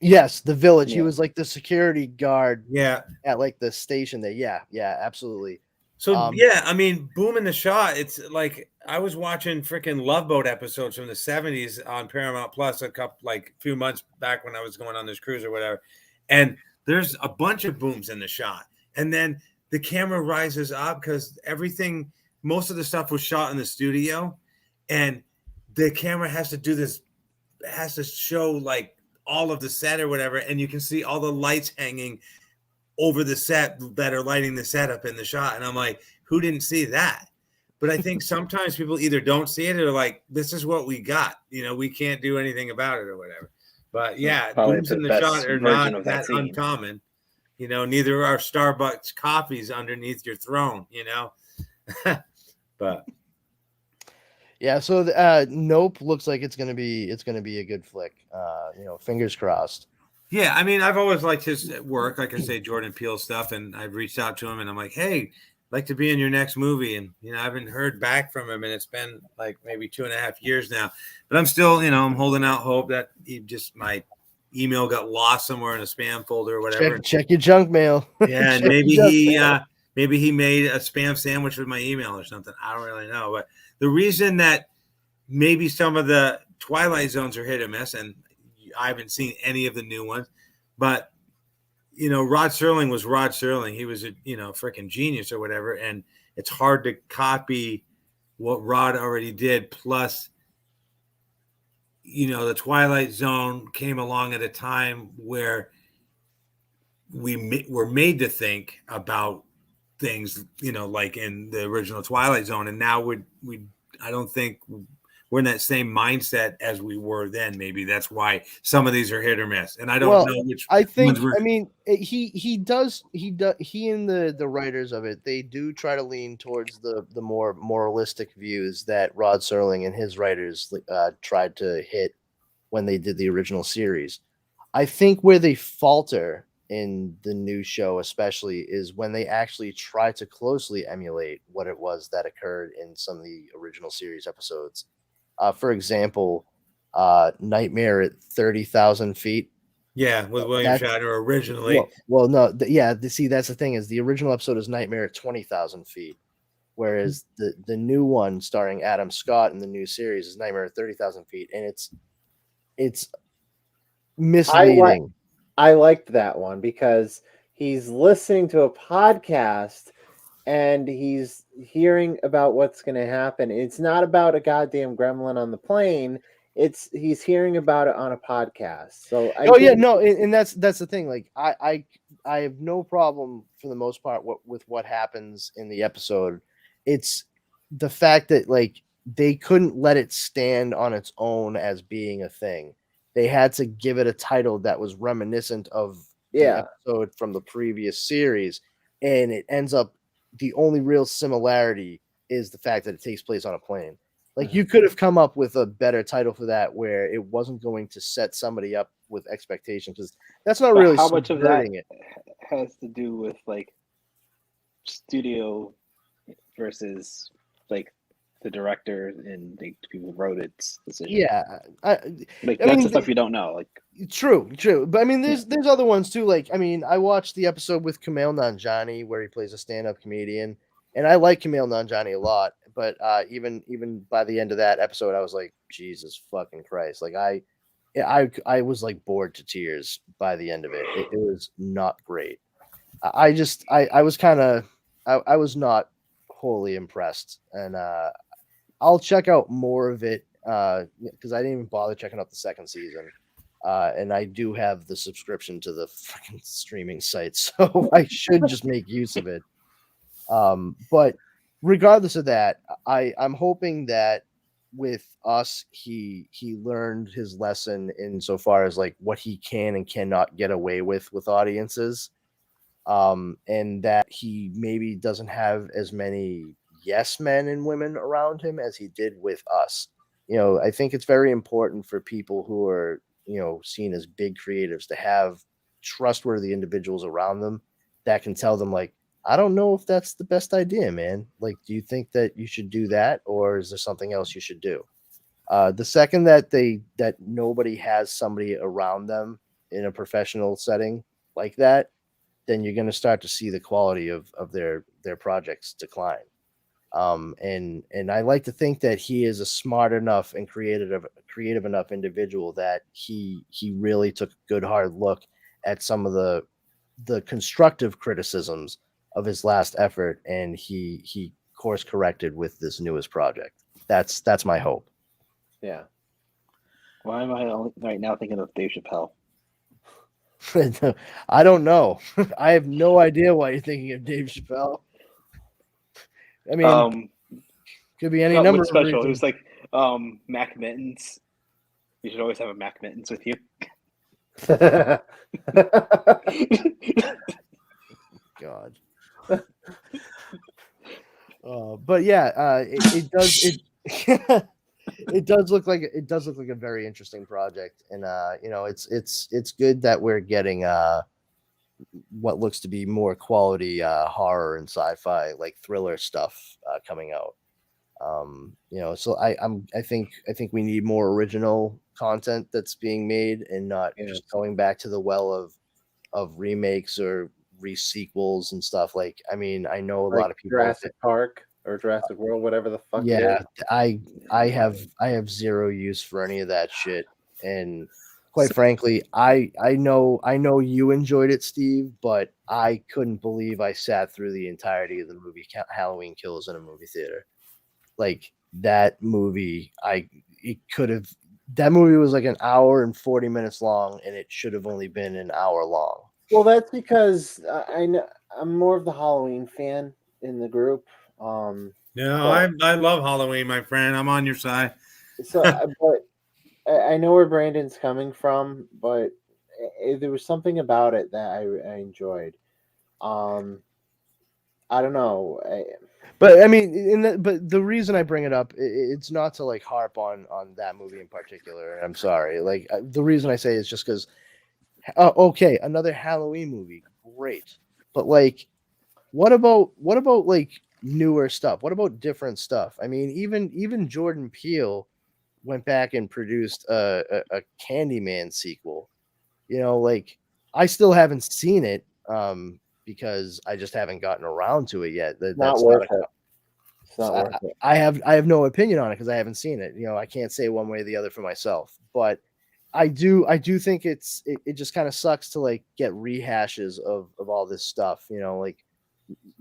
Yes, The Village. Yeah. He was like the security guard. Yeah, at like the station there. Yeah, absolutely. So yeah, I mean, Boom in the Shot. It's like I was watching freaking Love Boat episodes from the '70s on Paramount Plus few months back when I was going on this cruise or whatever, and there's a bunch of booms in the shot, and then the camera rises up because most of the stuff was shot in the studio, and the camera has to show like all of the set or whatever, and you can see all the lights hanging over the set that are lighting the set up in the shot. And I'm like, who didn't see that? But I think sometimes people either don't see it or like, this is what we got. We can't do anything about it or whatever. But yeah, booms in the shot are not that uncommon. Neither are Starbucks coffees underneath your throne, But yeah, so Nope looks like it's gonna be a good flick. Fingers crossed. Yeah, I mean, I've always liked his work, like I say, Jordan Peele stuff, and I've reached out to him, and I'm like, hey, I'd like to be in your next movie, and I haven't heard back from him, and it's been like maybe 2.5 years now, but I'm still, I'm holding out hope that my email got lost somewhere in a spam folder or whatever. Check your junk mail. Yeah, and maybe he made a spam sandwich with my email or something. I don't really know, but the reason that maybe some of the Twilight Zones are hit or miss, and I haven't seen any of the new ones, but Rod Serling was Rod Serling. He was a freaking genius or whatever, and it's hard to copy what Rod already did. Plus, the Twilight Zone came along at a time where we were made to think about things, like in the original Twilight Zone, and now I don't think we're in that same mindset as we were then. Maybe that's why some of these are hit or miss, and I don't know which. I think. I mean, he and the writers of it, they do try to lean towards the more moralistic views that Rod Serling and his writers tried to hit when they did the original series. I think where they falter in the new show, especially, is when they actually try to closely emulate what it was that occurred in some of the original series episodes. For example, Nightmare at 30,000 feet. Yeah, with William Shatner originally. Well, no, see, that's the thing, is the original episode is Nightmare at 20,000 feet, whereas the new one starring Adam Scott in the new series is Nightmare at 30,000 feet, and it's misleading. I liked that one because he's listening to a podcast and he's hearing about what's going to happen. It's not about a goddamn gremlin on the plane. He's hearing about it on a podcast. So and that's the thing. Like I have no problem for the most part with what happens in the episode. It's the fact that like they couldn't let it stand on its own as being a thing. They had to give it a title that was reminiscent of the episode from the previous series, and it ends up the only real similarity is the fact that it takes place on a plane. Like you could have come up with a better title for that where it wasn't going to set somebody up with expectations, because that's not But really how much of that subverting it. has to do with like studio versus like the director and the people who wrote its decision? Yeah, like I that's mean, the stuff you don't know. Like true, but I mean, there's other ones too. Like, I mean, I watched the episode with Kumail Nanjiani where he plays a stand-up comedian, and I like Kumail Nanjiani a lot. But even by the end of that episode, I was like, Jesus fucking Christ! Like I was like bored to tears by the end of it. It was not great. I was kind of I was not wholly impressed, and I'll check out more of it because I didn't even bother checking out the second season. And I do have the subscription to the fucking streaming site, so I should just make use of it. But regardless of that, I'm hoping that with us, he learned his lesson insofar as like what he can and cannot get away with audiences, and that he maybe doesn't have as many yes men and women around him as he did with us. I think it's very important for people who are seen as big creatives to have trustworthy individuals around them that can tell them like, I don't know if that's the best idea, man. Like, do you think that you should do that, or is there something else you should do? The second that nobody has somebody around them in a professional setting like that, then you're going to start to see the quality of their projects decline. And I like to think that he is a smart enough and creative enough individual that he really took a good hard look at some of the constructive criticisms of his last effort, and he course corrected with this newest project. That's my hope. Yeah. why am I right now thinking of Dave Chappelle? I don't know. I have no idea why you're thinking of Dave Chappelle. I mean, could be any number of special. reasons. It was like Mac Mittens. You should always have a Mac Mittens with you. God. But yeah, it does. It does look like a very interesting project, and it's good that we're getting what looks to be more quality horror and sci-fi, like thriller stuff coming out. So I think we need more original content that's being made, and not just going back to the well of remakes or resequels and stuff. Like, I mean, I know a lot of people. Jurassic Park or Jurassic World, whatever the fuck. Yeah, it is. I have zero use for any of that shit, and quite frankly, I know you enjoyed it, Steve, but I couldn't believe I sat through the entirety of the movie Halloween Kills in a movie theater. Like, that movie, that movie was like an hour and 40 minutes long, and it should have only been an hour long. Well, that's because I know I'm more of the Halloween fan in the group. No, I love Halloween, my friend. I'm on your side. So, but I know where Brandon's coming from, but there was something about it that I enjoyed. I don't know. But I mean, but the reason I bring it up, it's not to like harp on that movie in particular. I'm sorry. Like, the reason I say is just because, okay, another Halloween movie, great. But like, what about like newer stuff? What about different stuff? I mean, even Jordan Peele went back and produced a Candyman sequel. Like, I still haven't seen it because I just haven't gotten around to it yet. It's not worth it. I have no opinion on it because I haven't seen it. I can't say one way or the other for myself, but I do think it just kind of sucks to like get rehashes of all this stuff. Like,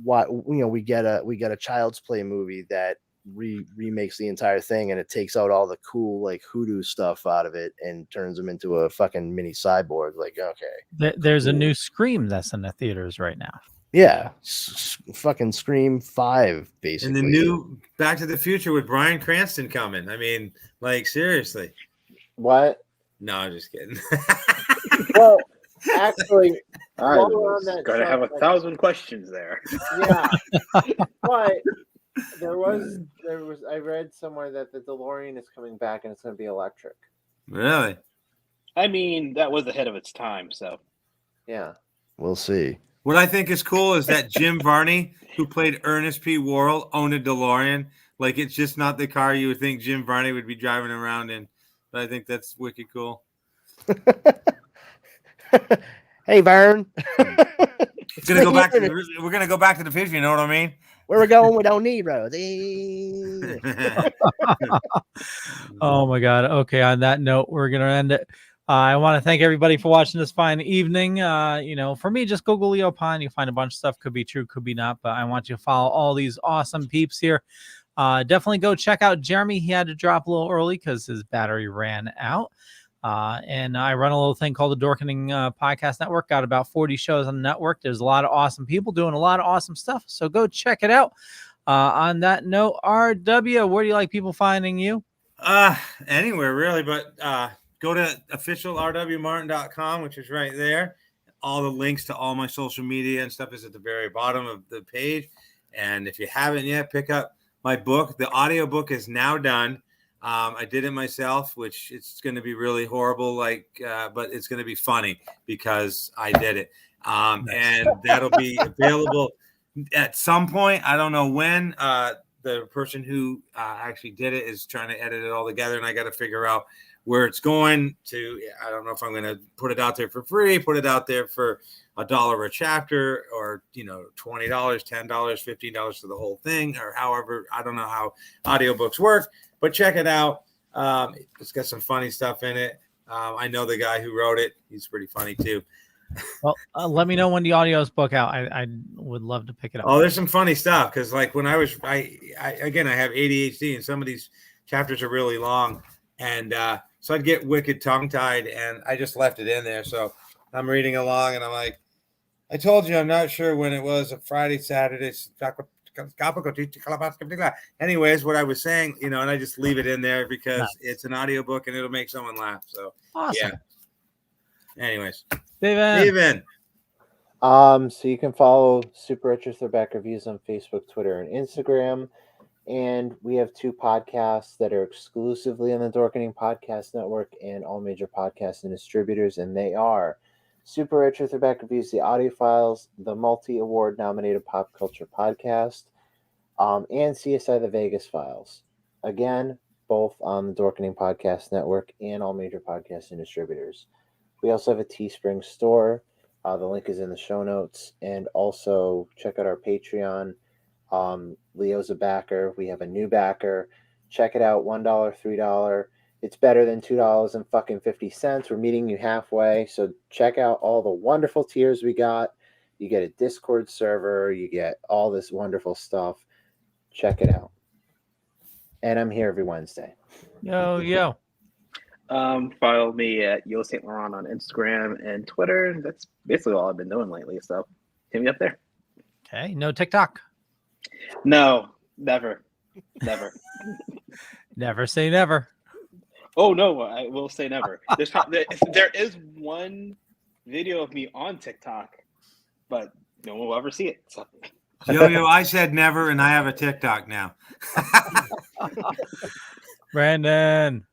what we get a Child's Play movie that remakes the entire thing, and it takes out all the cool like hoodoo stuff out of it and turns him into a fucking mini cyborg. Like, okay, there's a new Scream that's in the theaters right now. Yeah, fucking Scream 5, basically. And the new Back to the Future with Bryan Cranston coming. I mean, like, seriously. What? No, I'm just kidding. Well, actually, I was going to have 1,000 questions there. Yeah, but There was. I read somewhere that the DeLorean is coming back and it's going to be electric. Really? I mean, that was ahead of its time, so. Yeah. We'll see. What I think is cool is that Jim Varney, who played Ernest P. Worrell, owned a DeLorean. Like, it's just not the car you would think Jim Varney would be driving around in. But I think that's wicked cool. Hey, Vern. It's gonna go back to we're gonna go back to the future. You know what I mean? Where we're going, we don't need roads. Oh my God. Okay. On that note, we're going to end it. I want to thank everybody for watching this fine evening. For me, just Google Leo Pond. You find a bunch of stuff. Could be true, could be not. But I want you to follow all these awesome peeps here. Definitely go check out Jeremy. He had to drop a little early because his battery ran out. And I run a little thing called the Dorkening Podcast Network. Got about 40 shows on the network. There's a lot of awesome people doing a lot of awesome stuff. So go check it out. On that note, RW, where do you like people finding you? Anywhere really, but go to officialrwmartin.com, which is right there. All the links to all my social media and stuff is at the very bottom of the page. And if you haven't yet, pick up my book. The audiobook is now done. I did it myself, which it's going to be really horrible, but it's going to be funny because I did it. And that'll be available at some point. I don't know when. The person who actually did it is trying to edit it all together, and I got to figure out where it's going to. I don't know if I'm going to put it out there for free, put it out there for $1 a chapter, or $20, $10, $15 for the whole thing, or however. I don't know how audiobooks work, but check it out. It's got some funny stuff in it. I know the guy who wrote it. He's pretty funny too. Well, let me know when the audio's book out. I would love to pick it up. Oh, there's some funny stuff because, like, when I have ADHD, and some of these chapters are really long, and so I'd get wicked tongue-tied, and I just left it in there. So I'm reading along, and I'm like, I told you I'm not sure when it was, a Friday, Saturday. Anyways, what I was saying, and I just leave it in there because it's an audiobook and it'll make someone laugh. So awesome. Yeah. Anyways, Steven. So you can follow Super Richard Throwback Reviews on Facebook, Twitter, and Instagram. And we have 2 podcasts that are exclusively on the Dorkening Podcast Network and all major podcasts and distributors. And they are Super Richard Throwback Reviews, the audio files, the multi-award nominated pop culture podcast, and CSI The Vegas Files. Again, both on the Dorkening Podcast Network and all major podcasts and distributors. We also have a Teespring store. The link is in the show notes. And also check out our Patreon. Leo's a backer. We have a new backer. Check it out. $1, $3. It's better than $2.50. We're meeting you halfway. So check out all the wonderful tiers we got. You get a Discord server. You get all this wonderful stuff. Check it out. And I'm here every Wednesday. Yo. Follow me at Yo St. Laurent on Instagram and Twitter. That's basically all I've been doing lately. So hit me up there. Okay. No TikTok. No, never. Never say never. Oh no, I will say never. There is one video of me on TikTok, but no one will ever see it. So. Yo, I said never, and I have a TikTok now. Brandon.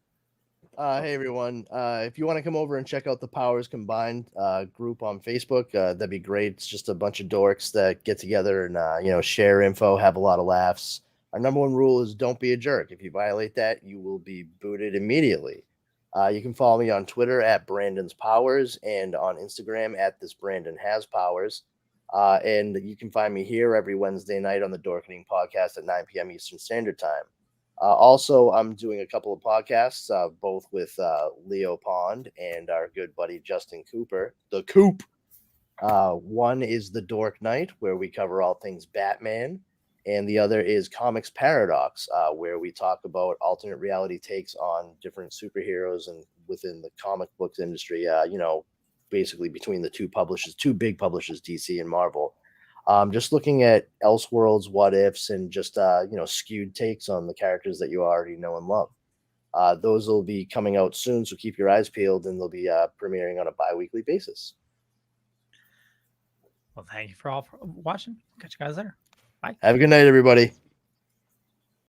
Hey everyone. If you want to come over and check out the Powers Combined group on Facebook, that'd be great. It's just a bunch of dorks that get together and share info, have a lot of laughs. Our number one rule is don't be a jerk. If you violate that, you will be booted immediately. You can follow me on Twitter at Brandon's Powers and on Instagram at this Brandon Has Powers. And you can find me here every Wednesday night on the Dorkening Podcast at 9 p.m. Eastern Standard Time. Also, I'm doing a couple of podcasts, both with Leo Pond and our good buddy Justin Cooper, the Coop. One is The Dork Night, where we cover all things Batman. And the other is Comics Paradox, where we talk about alternate reality takes on different superheroes and within the comic books industry, basically between the two big publishers, DC and Marvel. Just looking at Elseworlds, what ifs, and just, skewed takes on the characters that you already know and love. Those will be coming out soon, so keep your eyes peeled, and they'll be premiering on a bi-weekly basis. Well, thank you for all for watching. Catch you guys there. Bye. Have a good night, everybody.